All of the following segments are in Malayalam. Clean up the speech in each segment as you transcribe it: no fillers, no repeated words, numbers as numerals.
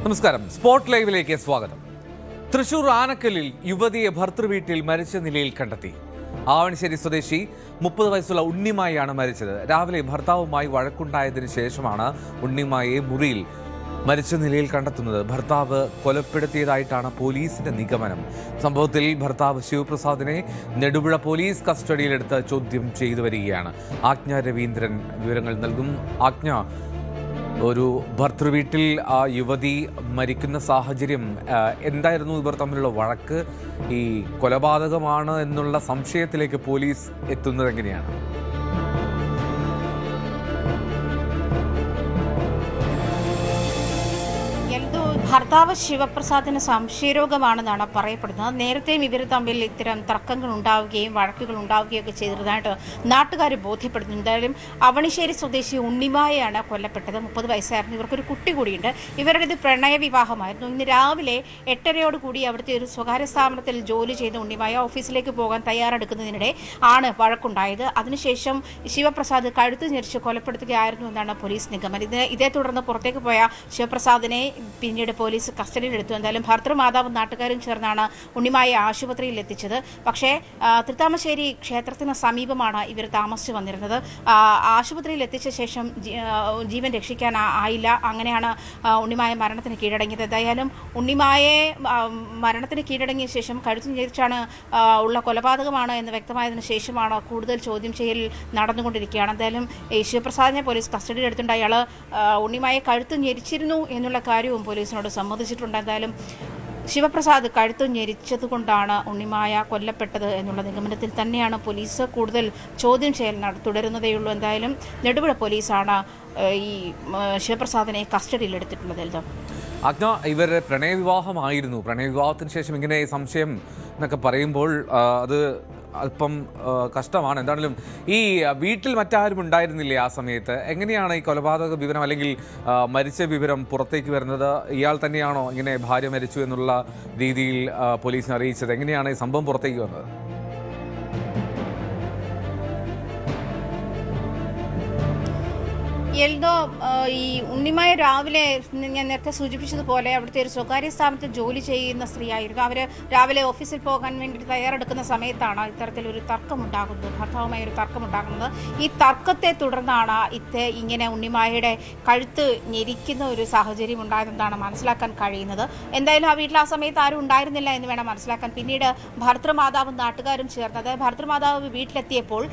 നമസ്കാരം. സ്പോട്ട് ലൈവിലേക്ക് സ്വാഗതം. തൃശൂർ ആനക്കല്ലിൽ യുവതിയെ ഭർതൃവീട്ടിൽ മരിച്ച നിലയിൽ കണ്ടെത്തി. ആവണിശ്ശേരി സ്വദേശി 30 വയസ്സുള്ള ഉണ്ണിമായാണ് മരിച്ചത്. രാവിലെ ഭർത്താവുമായി വഴക്കുണ്ടായതിനു ശേഷമാണ് ഉണ്ണിമായെ മുറിയിൽ മരിച്ച നിലയിൽ കണ്ടെത്തുന്നത്. ഭർത്താവ് കൊലപ്പെടുത്തിയതായിട്ടാണ് പോലീസിന്റെ നിഗമനം. സംഭവത്തിൽ ഭർത്താവ് ശിവപ്രസാദിനെ നെടുപുഴ പോലീസ് കസ്റ്റഡിയിലെടുത്ത് ചോദ്യം ചെയ്തു വരികയാണ്. ആജ്ഞ രവീന്ദ്രൻ വിവരങ്ങൾ നൽകും. ആജ്ഞ, ഒരു ഭർതൃവീട്ടിൽ ആ യുവതി മരിക്കുന്ന സാഹചര്യം എന്തായിരുന്നു? ഇവർ തമ്മിലുള്ള വഴക്ക് ഈ കൊലപാതകമാണ് എന്നുള്ള സംശയത്തിലേക്ക് പോലീസ് എത്തുന്നത് എങ്ങനെയാണ്? ഭർത്താവ് ശിവപ്രസാദിന് സംശയരോഗമാണെന്നാണ് പറയപ്പെടുന്നത്. നേരത്തെയും ഇവർ തമ്മിൽ ഇത്തരം തർക്കങ്ങൾ ഉണ്ടാവുകയും വഴക്കുകൾ ഉണ്ടാവുകയും ഒക്കെ ചെയ്തതായിട്ട് നാട്ടുകാർ ബോധ്യപ്പെടുന്നു. എന്തായാലും അവണിശ്ശേരി സ്വദേശി ഉണ്ണിമായാണ് കൊല്ലപ്പെട്ടത്. 30 വയസ്സായിരുന്നു. ഇവർക്കൊരു കുട്ടി കൂടിയുണ്ട്. ഇവരുടേത് പ്രണയ വിവാഹമായിരുന്നു. ഇന്ന് രാവിലെ 8:30 അവിടുത്തെ ഒരു സ്വകാര്യ സ്ഥാപനത്തിൽ ജോലി ചെയ്ത ഉണ്ണിമായ ഓഫീസിലേക്ക് പോകാൻ തയ്യാറെടുക്കുന്നതിനിടെ ആണ് വഴക്കുണ്ടായത്. അതിനുശേഷം ശിവപ്രസാദ് കഴുത്ത് ഞെരിച്ച് കൊലപ്പെടുത്തുകയായിരുന്നു എന്നാണ് പോലീസ് നിഗമനം. ഇതേ തുടർന്ന് പുറത്തേക്ക് പോയ ശിവപ്രസാദിനെ പിന്നീട് പോലീസ് കസ്റ്റഡിയിലെടുത്തു. എന്തായാലും ഭർത്തൃമാതാവും നാട്ടുകാരും ചേർന്നാണ് ഉണ്ണിമായെ ആശുപത്രിയിൽ എത്തിച്ചത്. പക്ഷേ തൃത്താമശ്ശേരി ക്ഷേത്രത്തിന് സമീപമാണ് ഇവർ താമസിച്ചു വന്നിരുന്നത്. ആശുപത്രിയിൽ എത്തിച്ച ശേഷം ജീവൻ രക്ഷിക്കാൻ ആയില്ല. അങ്ങനെയാണ് ഉണ്ണിമായ മരണത്തിന് കീഴടങ്ങിയത്. എന്തായാലും ഉണ്ണിമായെ മരണത്തിന് കീഴടങ്ങിയ ശേഷം കഴുത്തു ഞെരിച്ചാണ് ഉള്ള കൊലപാതകമാണ് എന്ന് വ്യക്തമായതിനു ശേഷമാണ് കൂടുതൽ ചോദ്യം ചെയ്യൽ നടന്നുകൊണ്ടിരിക്കുകയാണ്. എന്തായാലും ശിവപ്രസാദിനെ പോലീസ് കസ്റ്റഡിയിലെടുത്തിട്ടുണ്ട്. അയാൾ ഉണ്ണിമായെ കഴുത്തു ഞെരിച്ചിരുന്നു എന്നുള്ള കാര്യവും പോലീസിനോട് സമ്മതിച്ചിട്ടുണ്ട്. എന്തായാലും ശിവപ്രസാദ് കഴുത്തു ഞെരിച്ചതുകൊണ്ടാണ് ഉണ്ണിമായ കൊല്ലപ്പെട്ടത് എന്നുള്ള നിഗമനത്തിൽ തന്നെയാണ് പോലീസ്. കൂടുതൽ ചോദ്യം ചെയ്യൽ തുടരുന്നതേയുള്ളൂ. എന്തായാലും നെടുപുഴ പോലീസാണ് ഈ ശിവപ്രസാദിനെ കസ്റ്റഡിയിലെടുത്തിട്ടുള്ളത്. ആജ്ഞ, ഇവർ പ്രണയവിവാഹമായിരുന്നു. പ്രണയവിവാഹത്തിന് ശേഷം ഇങ്ങനെ സംശയം എന്നൊക്കെ പറയുമ്പോൾ അത് അല്പം കഷ്ടമാണ്. എന്താണെങ്കിലും ഈ വീട്ടിൽ മറ്റാരും ഉണ്ടായിരുന്നില്ലേ ആ സമയത്ത്? എങ്ങനെയാണ് ഈ കൊലപാതക വിവരം അല്ലെങ്കിൽ മരിച്ച വിവരം പുറത്തേക്ക് വരുന്നത്? ഇയാൾ തന്നെയാണോ ഇങ്ങനെ ഭാര്യ മരിച്ചു എന്നുള്ള രീതിയിൽ പോലീസിനെ അറിയിച്ചത്? എങ്ങനെയാണ് ഈ സംഭവം പുറത്തേക്ക് വന്നത്? എൽദോ, ഈ ഉണ്ണിമായ രാവിലെ ഞാൻ നേരത്തെ സൂചിപ്പിച്ചതുപോലെ അവിടുത്തെ ഒരു സ്വകാര്യ സ്ഥാപനത്തിൽ ജോലി ചെയ്യുന്ന സ്ത്രീയായിരുന്നു. അവർ രാവിലെ ഓഫീസിൽ പോകാൻ വേണ്ടി തയ്യാറെടുക്കുന്ന സമയത്താണ് ഇത്തരത്തിലൊരു തർക്കമുണ്ടാകുന്നത്, ഭർത്താവുമായി ഒരു തർക്കമുണ്ടാകുന്നത്. ഈ തർക്കത്തെ തുടർന്നാണ് ഇങ്ങനെ ഉണ്ണിമായയുടെ കഴുത്ത് ഞെരിക്കുന്ന ഒരു സാഹചര്യം ഉണ്ടായതെന്നാണ് മനസ്സിലാക്കാൻ കഴിയുന്നത്. എന്തായാലും ആ വീട്ടിൽ ആ സമയത്ത് ആരും ഉണ്ടായിരുന്നില്ല എന്ന് വേണം മനസ്സിലാക്കാൻ. പിന്നീട് ഭർത്തൃമാതാവും നാട്ടുകാരും ചേർന്ന്, അതായത് ഭർത്തൃമാതാവ് വീട്ടിലെത്തിയപ്പോൾ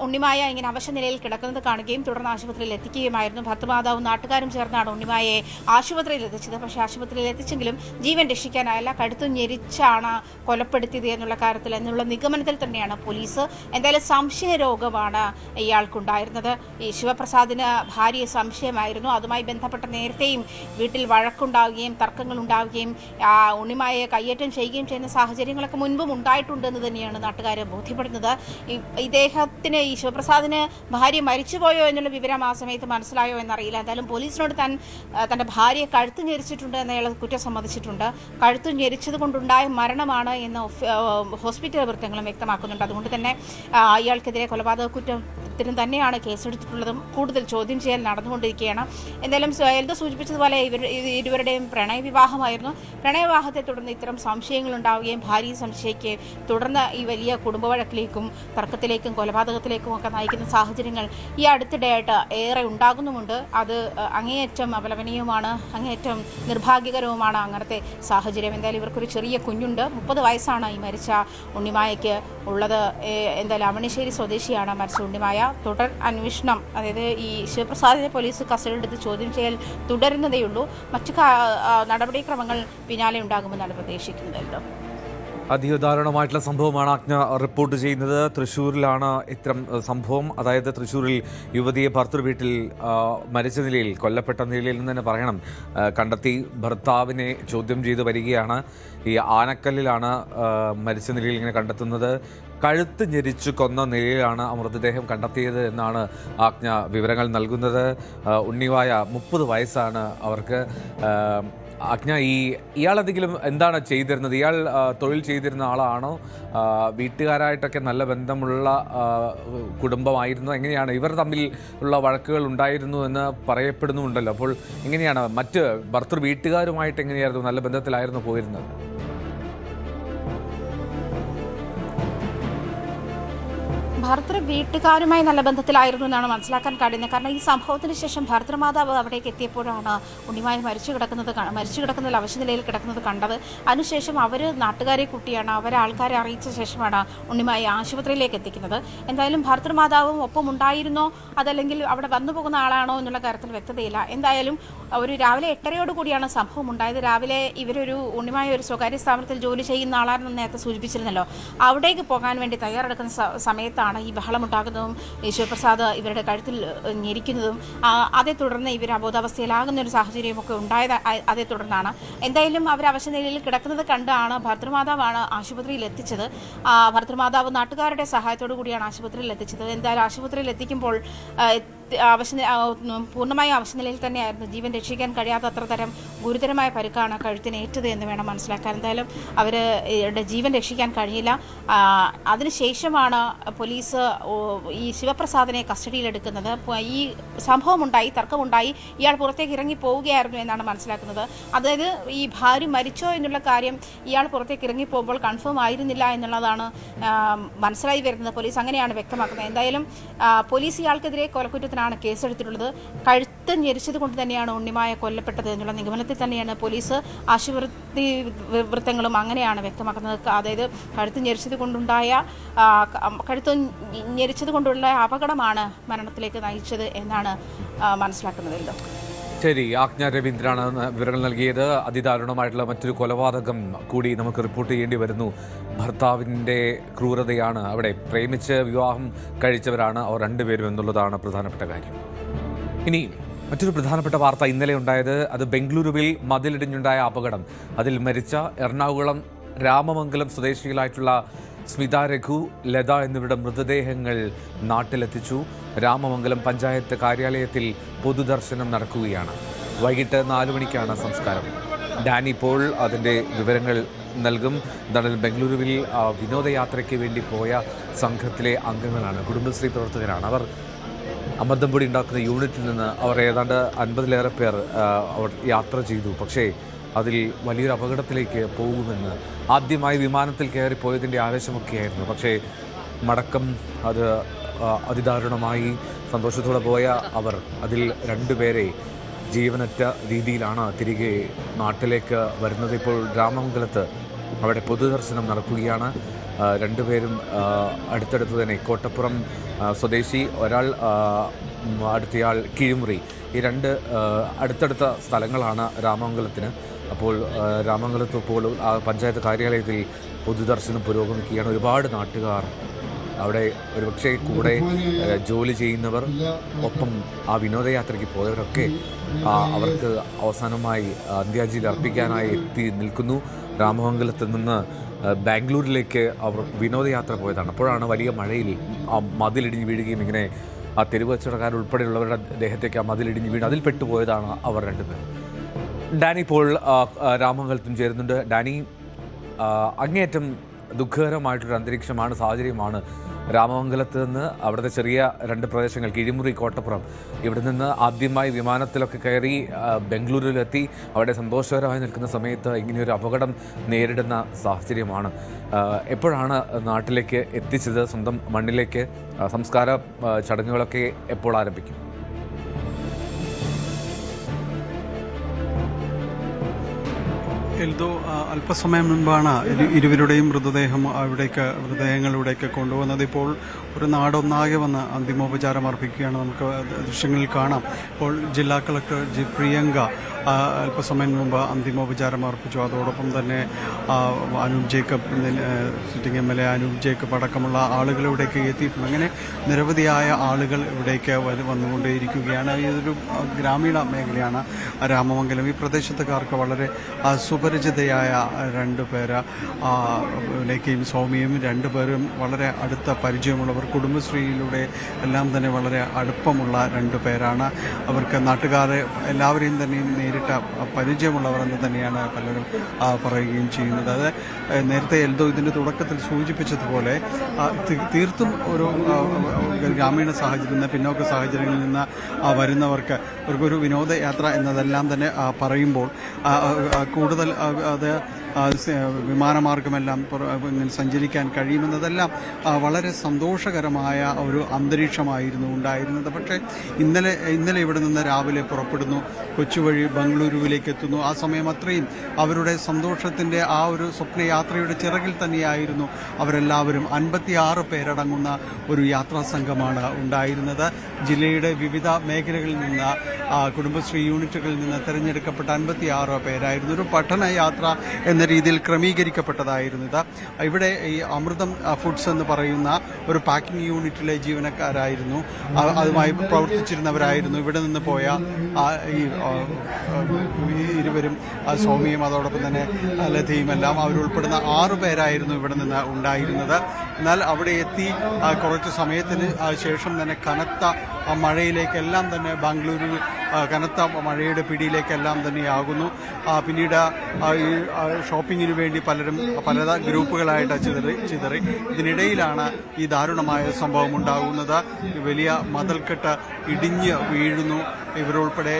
ഉണ്ണിമായ ഇങ്ങനെ അവശനിലയിൽ കിടക്കുന്നത് കാണുകയും തുടർന്ന് ആശുപത്രിയിൽ എത്തിക്കുകയുമായിരുന്നു. ഭർത്തൃമാതാവും നാട്ടുകാരും ചേർന്നാണ് ഉണ്ണിമായെ ആശുപത്രിയിൽ എത്തിച്ചത്. പക്ഷേ ആശുപത്രിയിൽ എത്തിച്ചെങ്കിലും ജീവൻ രക്ഷിക്കാനായില്ല. കഴുത്തു ഞെരിച്ചാണ് കൊലപ്പെടുത്തിയത് എന്നുള്ള നിഗമനത്തിൽ തന്നെയാണ് പോലീസ്. എന്തായാലും സംശയരോഗമാണ് ഇയാൾക്കുണ്ടായിരുന്നത്. ഈ ശിവപ്രസാദിന് ഭാര്യയെ സംശയമായിരുന്നു. അതുമായി ബന്ധപ്പെട്ട നേരത്തെയും വീട്ടിൽ വഴക്കുണ്ടാവുകയും തർക്കങ്ങൾ ഉണ്ടാവുകയും ഉണ്ണിമായെ കയ്യേറ്റം ചെയ്യുകയും ചെയ്യുന്ന സാഹചര്യങ്ങളൊക്കെ മുൻപും ഉണ്ടായിട്ടുണ്ടെന്ന് തന്നെയാണ് നാട്ടുകാർ ബോധ്യപ്പെടുന്നത്. ഇദ്ദേഹത്തിന്, ഈ ശിവപ്രസാദിന് ഭാര്യ മരിച്ചുപോയോ എന്നുള്ള വിവരം ആ സമയത്ത് മനസ്സിലായോ എന്നറിയില്ല. എന്തായാലും പോലീസിനോട് തൻ്റെ ഭാര്യയെ കഴുത്ത് ഞെരിച്ചിട്ടുണ്ട് എന്ന് അയാൾ കുറ്റം സമ്മതിച്ചിട്ടുണ്ട്. കഴുത്ത് ഞെരിച്ചത് കൊണ്ടുണ്ടായ മരണമാണ് എന്ന് ഹോസ്പിറ്റൽ വൃത്തങ്ങളും വ്യക്തമാക്കുന്നുണ്ട്. അതുകൊണ്ട് തന്നെ അയാൾക്കെതിരെ കൊലപാതക കുറ്റത്തിന് തന്നെയാണ് കേസെടുത്തിട്ടുള്ളതും. കൂടുതൽ ചോദ്യം ചെയ്യൽ നടന്നുകൊണ്ടിരിക്കുകയാണ്. എന്തായാലും എൽദോ സൂചിപ്പിച്ചതുപോലെ ഇരുവരുടെയും പ്രണയവിവാഹമായിരുന്നു. പ്രണയവിവാഹത്തെ തുടർന്ന് ഇത്തരം സംശയങ്ങൾ ഉണ്ടാവുകയും ഭാര്യ സംശയിക്ക് തുടർന്ന് ഈ വലിയ കുടുംബവഴക്കിലേക്കും തർക്കത്തിലേക്കും കൊലപാതകത്തിലേക്കും ഒക്കെ നയിക്കുന്ന സാഹചര്യങ്ങൾ ഈ അടുത്തിടെയായിട്ട് ഏറെ ഉണ്ടാകുന്നുമുണ്ട്. അത് അങ്ങേയറ്റം അപലപനീയവുമാണ്, അങ്ങേയറ്റം നിർഭാഗ്യകരവുമാണ് അങ്ങനത്തെ സാഹചര്യം. എന്തായാലും ഇവർക്കൊരു ചെറിയ കുഞ്ഞുണ്ട്. 30 വയസ്സാണ് ഈ മരിച്ച ഉണ്ണിമായയ്ക്ക് ഉള്ളത്. എന്തായാലും അവണിശ്ശേരി സ്വദേശിയാണ് മരിച്ച ഉണ്ണിമായ. തുടർ അന്വേഷണം, അതായത് ഈ ശിവപ്രസാദിനെ പോലീസ് കസ്റ്റഡിയിലെടുത്ത് ചോദ്യം ചെയ്യൽ തുടരുന്നതേയുള്ളൂ. മറ്റു നടപടിക്രമങ്ങൾ പിന്നാലെ ഉണ്ടാകുമെന്നാണ് പ്രതീക്ഷിക്കുന്നത്. അതിദാരുണമായിട്ടുള്ള സംഭവമാണ് ആജ്ഞ റിപ്പോർട്ട് ചെയ്യുന്നത്. തൃശ്ശൂരിലാണ് ഇത്തരം സംഭവം. അതായത് തൃശ്ശൂരിൽ യുവതിയെ ഭർതൃവീട്ടിൽ മരിച്ച നിലയിൽ, കൊല്ലപ്പെട്ട നിലയിൽ നിന്ന് തന്നെ പറയണം, കണ്ടെത്തി. ഭർത്താവിനെ ചോദ്യം ചെയ്ത് വരികയാണ്. ഈ ആനക്കല്ലിലാണ് മരിച്ച നിലയിൽ ഇങ്ങനെ കണ്ടെത്തുന്നത്. കഴുത്ത് ഞെരിച്ചു കൊന്ന നിലയിലാണ് മൃതദേഹം കണ്ടെത്തിയത് എന്നാണ് ആജ്ഞ വിവരങ്ങൾ നൽകുന്നത്. ഉണ്ണിമായ 30 വയസ്സാണ് അവർക്ക്. അജ്ഞ, ഇയാൾ എന്തെങ്കിലും എന്താണ് ചെയ്തിരുന്നത്? ഇയാൾ തൊഴിൽ ചെയ്തിരുന്ന ആളാണോ? വീട്ടുകാരായിട്ടൊക്കെ നല്ല ബന്ധമുള്ള കുടുംബമായിരുന്നു? എങ്ങനെയാണ്? ഇവർ തമ്മിൽ ഉള്ള വഴക്കുകൾ ഉണ്ടായിരുന്നു എന്ന് പറയപ്പെടുന്നുണ്ടല്ലോ. അപ്പോൾ എങ്ങനെയാണ് മറ്റ് ഭർത്തൃ വീട്ടുകാരുമായിട്ട് എങ്ങനെയായിരുന്നു? നല്ല ബന്ധത്തിലായിരുന്നു പോയിരുന്നത്? ഭർത്തൃ വീട്ടുകാരുമായി നല്ല ബന്ധത്തിലായിരുന്നു എന്നാണ് മനസ്സിലാക്കാൻ കഴിയുന്നത്. കാരണം ഈ സംഭവത്തിന് ശേഷം ഭർത്തൃമാതാവ് അവിടേക്ക് എത്തിയപ്പോഴാണ് ഉണ്ണിമായി മരിച്ചു കിടക്കുന്നതിൽ അവശനിലയിൽ കിടക്കുന്നത് കണ്ടത്. അതിനുശേഷം അവർ നാട്ടുകാരെ കൂട്ടിയാണ്, അവരെ ആൾക്കാരെ അറിയിച്ച ശേഷമാണ് ഉണ്ണിമായി ആശുപത്രിയിലേക്ക് എത്തിക്കുന്നത്. എന്തായാലും ഭർത്തൃമാതാവും ഒപ്പം ഉണ്ടായിരുന്നോ അതല്ലെങ്കിൽ അവിടെ വന്നു പോകുന്ന ആളാണോ എന്നുള്ള കാര്യത്തിൽ വ്യക്തതയില്ല. എന്തായാലും ഒരു രാവിലെ 8:30 കൂടിയാണ് സംഭവം ഉണ്ടായത്. രാവിലെ ഇവരൊരു ഉണ്ണിമായ ഒരു സ്വകാര്യ സ്ഥാപനത്തിൽ ജോലി ചെയ്യുന്ന ആളാണെന്ന് നേരത്തെ സൂചിപ്പിച്ചിരുന്നല്ലോ. അവിടേക്ക് പോകാൻ വേണ്ടി തയ്യാറെടുക്കുന്ന സമയത്താണ് ഈ ബഹളമുണ്ടാകുന്നതും ശിവപ്രസാദ് ഇവരുടെ കഴുത്തിൽ ഞെരിക്കുന്നതും അതേ തുടർന്ന് ഇവർ അബോധാവസ്ഥയിലാകുന്ന ഒരു സാഹചര്യമൊക്കെ ഉണ്ടായത് അതേ തുടർന്നാണ്. എന്തായാലും അവർ അവശനിലയിൽ കിടക്കുന്നത് കണ്ടാണ് ഭർത്തൃമാതാവാണ് ആശുപത്രിയിൽ എത്തിച്ചത്. ഭർത്തൃമാതാവ് നാട്ടുകാരുടെ സഹായത്തോടു കൂടിയാണ് ആശുപത്രിയിൽ എത്തിച്ചത്. എന്തായാലും ആശുപത്രിയിൽ എത്തിക്കുമ്പോൾ പൂർണ്ണമായ അവശനിലയിൽ തന്നെയായിരുന്നു. ജീവൻ രക്ഷിക്കാൻ കഴിയാത്തത്ര തരം ഗുരുതരമായ പരുക്കാണ് കഴുത്തിനേറ്റത് എന്ന് വേണം മനസ്സിലാക്കാൻ. എന്തായാലും അവരുടെ ജീവൻ രക്ഷിക്കാൻ കഴിഞ്ഞില്ല. അതിനുശേഷമാണ് പോലീസ് ഈ ശിവപ്രസാദിനെ കസ്റ്റഡിയിലെടുക്കുന്നത്. ഈ സംഭവമുണ്ടായി, തർക്കമുണ്ടായി, ഇയാൾ പുറത്തേക്ക് ഇറങ്ങി പോവുകയായിരുന്നു എന്നാണ് മനസ്സിലാക്കുന്നത്. അതായത് ഈ ഭാര്യ മരിച്ചോ എന്നുള്ള കാര്യം ഇയാൾ പുറത്തേക്ക് ഇറങ്ങി പോകുമ്പോൾ കൺഫേം ആയിരുന്നില്ല എന്നുള്ളതാണ് മനസ്സിലായി വരുന്നത്. പോലീസ് അങ്ങനെയാണ് വ്യക്തമാക്കുന്നത്. എന്തായാലും പോലീസ് ഇയാൾക്കെതിരെ കൊലക്കുറ്റത്തിനാണ് കേസെടുത്തിട്ടുള്ളത്. കഴുത്ത് ഞെരിച്ചത് കൊണ്ട് തന്നെയാണ് ഉണ്ണിമായ കൊല്ലപ്പെട്ടത് എന്നുള്ള നിഗമനത്തിൽ തന്നെയാണ് പോലീസ് ആശുപത്രി വൃത്തങ്ങളും അങ്ങനെയാണ് വ്യക്തമാക്കുന്നത്. അതായത് കഴുത്ത് ഞെരിച്ചത് കൊണ്ടുള്ള അപകടമാണ് മരണത്തിലേക്ക് നയിച്ചത് എന്നാണ് മനസ്സിലാക്കുന്നത്. ശരി, ആജ്ഞ രവീന്ദ്രനാണ് വിവരങ്ങൾ നൽകിയത്. അതിദാരുണമായിട്ടുള്ള മറ്റൊരു കൊലപാതകം കൂടി നമുക്ക് റിപ്പോർട്ട് ചെയ്യേണ്ടി വരുന്നു. ഭർത്താവിൻ്റെ ക്രൂരതയാണ്. അവിടെ പ്രേമിച്ച് വിവാഹം കഴിച്ചവരാണ് അവർ രണ്ടുപേരും എന്നുള്ളതാണ് പ്രധാനപ്പെട്ട കാര്യം. ഇനി മറ്റൊരു പ്രധാനപ്പെട്ട വാർത്ത ഇന്നലെ ഉണ്ടായത്, അത് ബംഗളൂരുവിൽ മതിലിടിഞ്ഞുണ്ടായ അപകടം. അതിൽ മരിച്ച എറണാകുളം രാമമംഗലം സ്വദേശികളായിട്ടുള്ള സ്മിത, രഘു, ലത എന്നിവരുടെ മൃതദേഹങ്ങൾ നാട്ടിലെത്തിച്ചു. രാമമംഗലം പഞ്ചായത്ത് കാര്യാലയത്തിൽ പൊതുദർശനം നടക്കുകയാണ്. വൈകിട്ട് 4 മണിക്കാണ് സംസ്കാരം. ഡാനി പോൾ അതിൻ്റെ വിവരങ്ങൾ നൽകും. എന്തായാലും ബംഗളൂരുവിൽ വിനോദയാത്രയ്ക്ക് വേണ്ടി പോയ സംഘത്തിലെ അംഗങ്ങളാണ്, കുടുംബശ്രീ പ്രവർത്തകരാണ്. അവർ അമൃതംപൊടി ഉണ്ടാക്കുന്ന യൂണിറ്റിൽ നിന്ന് അവർ ഏതാണ്ട് 50-ലേറെ പേർ അവർ യാത്ര ചെയ്തു. പക്ഷേ അതിൽ വലിയൊരു അപകടത്തിലേക്ക് പോകുമെന്ന് ആദ്യമായി വിമാനത്തിൽ കയറിപ്പോയതിൻ്റെ ആവേശമൊക്കെയായിരുന്നു. പക്ഷേ മടക്കം അത് അതിദാരുണമായി. സന്തോഷത്തോടെ പോയ അവർ അതിൽ 2 പേരെ ജീവനറ്റ രീതിയിലാണ് തിരികെ നാട്ടിലേക്ക് വരുന്നത്. ഇപ്പോൾ രാമമംഗലത്ത് അവിടെ പൊതുദർശനം നടക്കുകയാണ്. 2 പേരും അടുത്തടുത്ത് തന്നെ, കോട്ടപ്പുറം സ്വദേശി ഒരാൾ, അടുത്തയാൾ കിഴിമുറി. ഈ 2 അടുത്തടുത്ത സ്ഥലങ്ങളാണ് രാമമംഗലത്തിന്. അപ്പോൾ രാമമംഗലത്ത് ഇപ്പോൾ പഞ്ചായത്ത് കാര്യാലയത്തിൽ പൊതുദർശനം പുരോഗമിക്കുകയാണ്. ഒരുപാട് നാട്ടുകാർ അവിടെ, ഒരുപക്ഷെ കൂടെ ജോലി ചെയ്യുന്നവർ, ഒപ്പം ആ വിനോദയാത്രയ്ക്ക് പോയവരൊക്കെ അവർക്ക് അവസാനമായി അന്ത്യാഞ്ജലി അർപ്പിക്കാനായി എത്തി നിൽക്കുന്നു. രാമമംഗലത്ത് നിന്ന് ബാംഗ്ലൂരിലേക്ക് അവർ വിനോദയാത്ര പോയതാണ്. അപ്പോഴാണ് വലിയ മഴയിൽ ആ മതിലിടിഞ്ഞ് വീഴുകയും ഇങ്ങനെ ആ തെരുവ് കച്ചവടക്കാരുൾപ്പെടെയുള്ളവരുടെ ദേഹത്തേക്ക് ആ മതിലിടിഞ്ഞ് വീണ് അതിൽ പെട്ടുപോയതാണ് അവർ 2 പേർ. ഡാനി പോൾ രാമമംഗലത്തും ചേരുന്നുണ്ട്. ഡാനി, അങ്ങേയറ്റം ദുഃഖകരമായിട്ടൊരു അന്തരീക്ഷമാണ്, സാഹചര്യമാണ് രാമമംഗലത്ത് നിന്ന്. അവിടുത്തെ ചെറിയ 2 പ്രദേശങ്ങൾ, കിഴിമുറി, കോട്ടപ്പുറം, ഇവിടെ നിന്ന് ആദ്യമായി വിമാനത്തിലൊക്കെ കയറി ബംഗളൂരുവിലെത്തി അവിടെ സന്തോഷകരമായി നിൽക്കുന്ന സമയത്ത് ഇങ്ങനെയൊരു അപകടം നേരിടുന്ന സാഹചര്യമാണ്. എപ്പോഴാണ് നാട്ടിലേക്ക് എത്തിച്ചത്, സ്വന്തം മണ്ണിലേക്ക്? സംസ്കാര ചടങ്ങുകളൊക്കെ എപ്പോൾ ആരംഭിക്കും? എൽദോ, അല്പസമയം മുൻപാണ് ഇരുവരുടെയും മൃതദേഹങ്ങൾ ഇവിടേക്ക് കൊണ്ടുവന്നത്. ഇപ്പോൾ ഒരു നാടൊന്നാകെ വന്ന് അന്തിമോപചാരം അർപ്പിക്കുകയാണ്. നമുക്ക് ദൃശ്യങ്ങളിൽ കാണാം. ഇപ്പോൾ ജില്ലാ കളക്ടർ ജി പ്രിയങ്ക അല്പസമയം മുമ്പ് അന്തിമോപചാരം അർപ്പിച്ചു. അതോടൊപ്പം തന്നെ Anoop Jacob, sitting MLA Anoop Jacob അടക്കമുള്ള ആളുകൾ ഇവിടേക്ക് എത്തിയിട്ടുണ്ട്. അങ്ങനെ നിരവധിയായ ആളുകൾ ഇവിടേക്ക് വന്നുകൊണ്ടേയിരിക്കുകയാണ്. ഇതൊരു ഗ്രാമീണ മേഖലയാണ് രാമമംഗലം. ഈ പ്രദേശത്തുകാർക്ക് വളരെ സുപരിചിതയായ 2 പേര്, ലേഖയും സൗമ്യയും 2 പേരും വളരെ അടുത്ത പരിചയമുള്ളവർ, കുടുംബശ്രീയിലൂടെ എല്ലാം തന്നെ വളരെ അടുപ്പമുള്ള 2 പേരാണ്. അവർക്ക് നാട്ടുകാരെ എല്ലാവരെയും തന്നെയും നേരിട്ട പരിചയമുള്ളവർ എന്ന് തന്നെയാണ് പലരും പറയുകയും ചെയ്യുന്നത്. അത് നേരത്തെ എൽദോ ഇതിൻ്റെ തുടക്കത്തിൽ സൂചിപ്പിച്ചതുപോലെ തീർത്തും ഒരു ഗ്രാമീണ സാഹചര്യത്തിൽ നിന്ന്, പിന്നോക്ക സാഹചര്യങ്ങളിൽ നിന്ന് വരുന്നവർക്ക് അവർക്കൊരു വിനോദയാത്ര എന്നതെല്ലാം തന്നെ പറയുമ്പോൾ കൂടുതൽ അത് വിമാനമാർഗമെല്ലാം സഞ്ചരിക്കാൻ കഴിയുമെന്നതെല്ലാം വളരെ സന്തോഷകരമായ ഒരു അന്തരീക്ഷമായിരുന്നു ഉണ്ടായിരുന്നത്. പക്ഷേ ഇന്നലെ ഇവിടെ നിന്ന് രാവിലെ പുറപ്പെടുന്നു, കൊച്ചി വഴി ബംഗളൂരുവിലേക്ക് എത്തുന്നു. ആ സമയം അത്രയും അവരുടെ സന്തോഷത്തിൻ്റെ ആ ഒരു സ്വപ്നയാത്രയുടെ ചിറകിൽ തന്നെയായിരുന്നു അവരെല്ലാവരും. 56 പേരടങ്ങുന്ന ഒരു യാത്രാ സംഘമാണ് ഉണ്ടായിരുന്നത്. ജില്ലയുടെ വിവിധ മേഖലകളിൽ നിന്ന്, കുടുംബശ്രീ യൂണിറ്റുകളിൽ നിന്ന് തിരഞ്ഞെടുക്കപ്പെട്ട 56 പേരായിരുന്നു. ഒരു പഠനയാത്ര എന്ന രീതിയിൽ ക്രമീകരിക്കപ്പെട്ടതായിരുന്നു ഇത്. ഇവിടെ ഈ അമൃതം ഫുഡ്സ് എന്ന് പറയുന്ന ഒരു പാക്കിംഗ് യൂണിറ്റിലെ ജീവനക്കാരായിരുന്നു, അതുമായി പ്രവർത്തിച്ചിരുന്നവരായിരുന്നു ഇവിടെ നിന്ന് പോയ ഈ ഇരുവരും, സൗമ്യയും അതോടൊപ്പം തന്നെ ലതയും എല്ലാം അവരുൾപ്പെടുന്ന 6 പേരായിരുന്നു ഇവിടെ നിന്ന് ഉണ്ടായിരുന്നത്. എന്നാൽ അവിടെ എത്തി കുറച്ച് സമയത്തിന് ശേഷം തന്നെ കനത്ത മഴയിലേക്കെല്ലാം തന്നെ ബാംഗ്ലൂരിൽ കനത്ത മഴയുടെ പിടിയിലേക്കെല്ലാം തന്നെയാകുന്നു. പിന്നീട് ഈ ഷോപ്പിങ്ങിന് വേണ്ടി പലരും പല ഗ്രൂപ്പുകളായിട്ട് ചിതറി. ഇതിനിടയിലാണ് ഈ ദാരുണമായ സംഭവം ഉണ്ടാകുന്നത്. വലിയ മതിൽക്കെട്ട് ഇടിഞ്ഞ് വീഴുന്നു. ഇവരുൾപ്പെടെ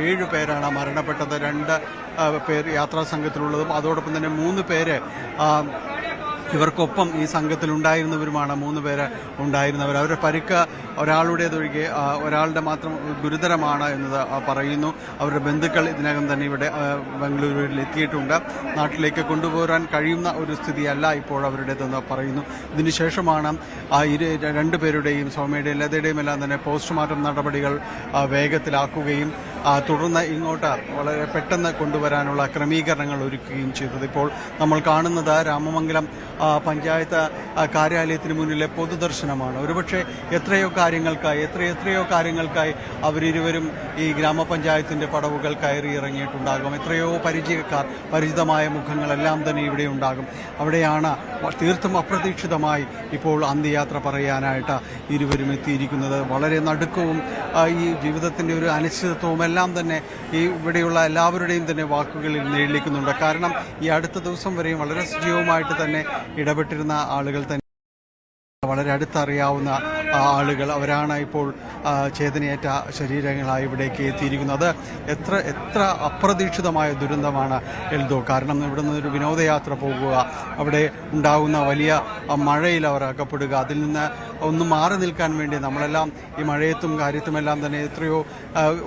7 പേരാണ് മരണപ്പെട്ടത്. 2 പേർ യാത്രാ സംഘത്തിലുള്ളതും അതോടൊപ്പം തന്നെ 3 പേര് ഇവർക്കൊപ്പം ഈ സംഘത്തിലുണ്ടായിരുന്നവരുമാണ്. 3 പേര് ഉണ്ടായിരുന്നവർ. അവരുടെ പരിക്ക് ഒരാളുടേതൊഴികെ ഒരാളുടെ മാത്രം ഗുരുതരമാണ് എന്നത് പറയുന്നു. അവരുടെ ബന്ധുക്കൾ ഇതിനകം തന്നെ ഇവിടെ ബംഗളൂരുവിൽ എത്തിയിട്ടുണ്ട്. നാട്ടിലേക്ക് കൊണ്ടുപോരാൻ കഴിയുന്ന ഒരു സ്ഥിതിയല്ല ഇപ്പോൾ അവരുടേതെന്ന് പറയുന്നു. ഇതിനുശേഷമാണ് 2 പേരുടെയും, സൗമ്യയുടെയും ലതയുടെയും എല്ലാം തന്നെ പോസ്റ്റ്മോർട്ടം നടപടികൾ വേഗത്തിലാക്കുകയും തുടർന്ന് ഇങ്ങോട്ട് വളരെ പെട്ടെന്ന് കൊണ്ടുവരാനുള്ള ക്രമീകരണങ്ങൾ ഒരുക്കുകയും ചെയ്തത്. ഇപ്പോൾ നമ്മൾ കാണുന്നത് രാമമംഗലം പഞ്ചായത്ത് കാര്യാലയത്തിന് മുന്നിലെ പൊതുദർശനമാണ്. ഒരുപക്ഷെ എത്രയോ കാര്യങ്ങൾക്കായി അവരിരുവരും ഈ ഗ്രാമപഞ്ചായത്തിൻ്റെ പടവുകൾ കയറി ഇറങ്ങിയിട്ടുണ്ടാകും. എത്രയോ പരിചിതമായ മുഖങ്ങളെല്ലാം തന്നെ ഇവിടെ ഉണ്ടാകും. അവിടെയാണ് തീർത്തും അപ്രതീക്ഷിതമായി ഇപ്പോൾ അന്ത്യയാത്ര പറയാനായിട്ട് ഇരുവരും എത്തിയിരിക്കുന്നത്. വളരെ നടുക്കവും ഈ ജീവിതത്തിൻ്റെ ഒരു അനിശ്ചിതത്വവും എല്ലാം തന്നെ ഈ ഇവിടെയുള്ള എല്ലാവരുടെയും തന്നെ വാക്കുകളിൽ നിഴലിക്കുന്നുണ്ട്. കാരണം ഈ അടുത്ത ദിവസം വരെയും വളരെ സജീവമായിട്ട് തന്നെ ഇടപെട്ടിരുന്ന ആളുകൾ തന്നെ, വളരെ അടുത്തറിയാവുന്ന ആളുകൾ, അവരാണ് ഇപ്പോൾ ചേതനയേറ്റ ശരീരങ്ങളായി ഇവിടേക്ക് എത്തിയിരിക്കുന്നത്. എത്ര അപ്രതീക്ഷിതമായ ദുരന്തമാണ് എൽദോ. കാരണം ഇവിടെ നിന്നൊരു വിനോദയാത്ര പോകുക, അവിടെ ഉണ്ടാകുന്ന വലിയ മഴയിൽ അവർ അകപ്പെടുക, അതിൽ നിന്ന് ഒന്ന് മാറി നിൽക്കാൻ വേണ്ടി നമ്മളെല്ലാം ഈ മഴയത്തും കാര്യത്തുമെല്ലാം തന്നെ എത്രയോ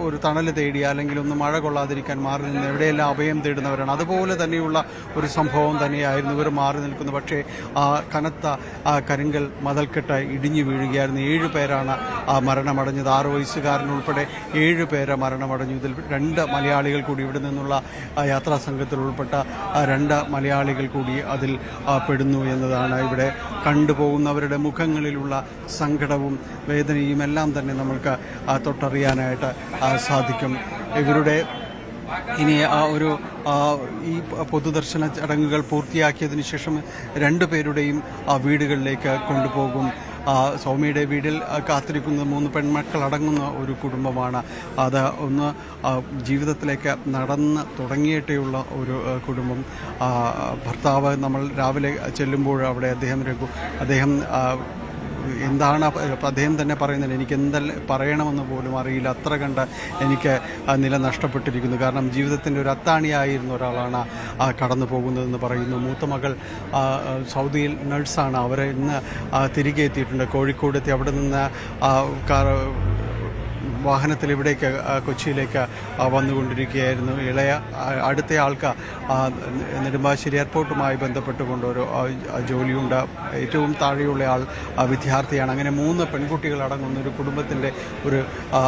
ഒരു തണൽ തേടി അല്ലെങ്കിൽ ഒന്ന് മഴ കൊള്ളാതിരിക്കാൻ മാറി നിന്ന് എവിടെയെല്ലാം അഭയം തേടുന്നവരാണ്. അതുപോലെ തന്നെയുള്ള ഒരു സംഭവം തന്നെയായിരുന്നു ഇവർ മാറി നിൽക്കുന്നത്. പക്ഷേ കനത്ത കരിങ്കൽ മതിൽക്കെട്ട് ഇടിഞ്ഞു വീഴുകയായിരുന്നു. 7 പേരാണ് മരണമടഞ്ഞത്. 6 വയസ്സുകാരനുൾപ്പെടെ 7 പേര് മരണമടഞ്ഞു. ഇതിൽ 2 മലയാളികൾ കൂടി, ഇവിടെ നിന്നുള്ള യാത്രാ സംഘത്തിൽ ഉൾപ്പെട്ട 2 മലയാളികൾ കൂടി അതിൽ പെടുന്നു എന്നതാണ്. ഇവിടെ കണ്ടുപോകുന്നവരുടെ മുഖങ്ങളിലുള്ള സങ്കടവും വേദനയും എല്ലാം തന്നെ നമ്മൾക്ക് തൊട്ടറിയാനായിട്ട് സാധിക്കും. ഇവരുടെ ഇനി ഈ പൊതുദർശന ചടങ്ങുകൾ പൂർത്തിയാക്കിയതിനു ശേഷം 2 പേരുടെയും വീടുകളിലേക്ക് കൊണ്ടുപോകും. സൗമ്യയുടെ വീട്ടിൽ കാത്തിരിക്കുന്ന 3 പെൺമക്കളടങ്ങുന്ന ഒരു കുടുംബമാണ്. അത് ഒന്ന് ജീവിതത്തിലേക്ക് നടന്ന് തുടങ്ങിയിട്ടേയുള്ള ഒരു കുടുംബം. ഭർത്താവ് നമ്മൾ രാവിലെ ചെല്ലുമ്പോൾ അവിടെ അദ്ദേഹം എന്താണ് അദ്ദേഹം തന്നെ പറയുന്നത്, എനിക്ക് എന്തെല്ലാം പറയണമെന്ന് പോലും അറിയില്ല, അത്ര കണ്ട് എനിക്ക് നില നഷ്ടപ്പെട്ടിരിക്കുന്നു. കാരണം ജീവിതത്തിൻ്റെ ഒരു അത്താണിയായിരുന്ന ഒരാളാണ് കടന്നു പോകുന്നതെന്ന് പറയുന്നു. മൂത്ത മകൾ സൗദിയിൽ നഴ്സാണ്. അവരെ ഇന്ന് തിരികെ എത്തിയിട്ടുണ്ട്. കോഴിക്കോട് എത്തി അവിടെ നിന്ന് വാഹനത്തിൽ ഇവിടേക്ക് കൊച്ചിയിലേക്ക് വന്നുകൊണ്ടിരിക്കുകയായിരുന്നു. അടുത്ത ആൾക്ക് നെടുമ്പാശ്ശേരി എയർപോർട്ടുമായി ബന്ധപ്പെട്ടുകൊണ്ട് ഒരു ജോലിയുണ്ട്. ഏറ്റവും താഴെയുള്ള ആൾ വിദ്യാർത്ഥിയാണ്. അങ്ങനെ 3 പെൺകുട്ടികൾ അടങ്ങുന്ന ഒരു കുടുംബത്തിൻ്റെ ഒരു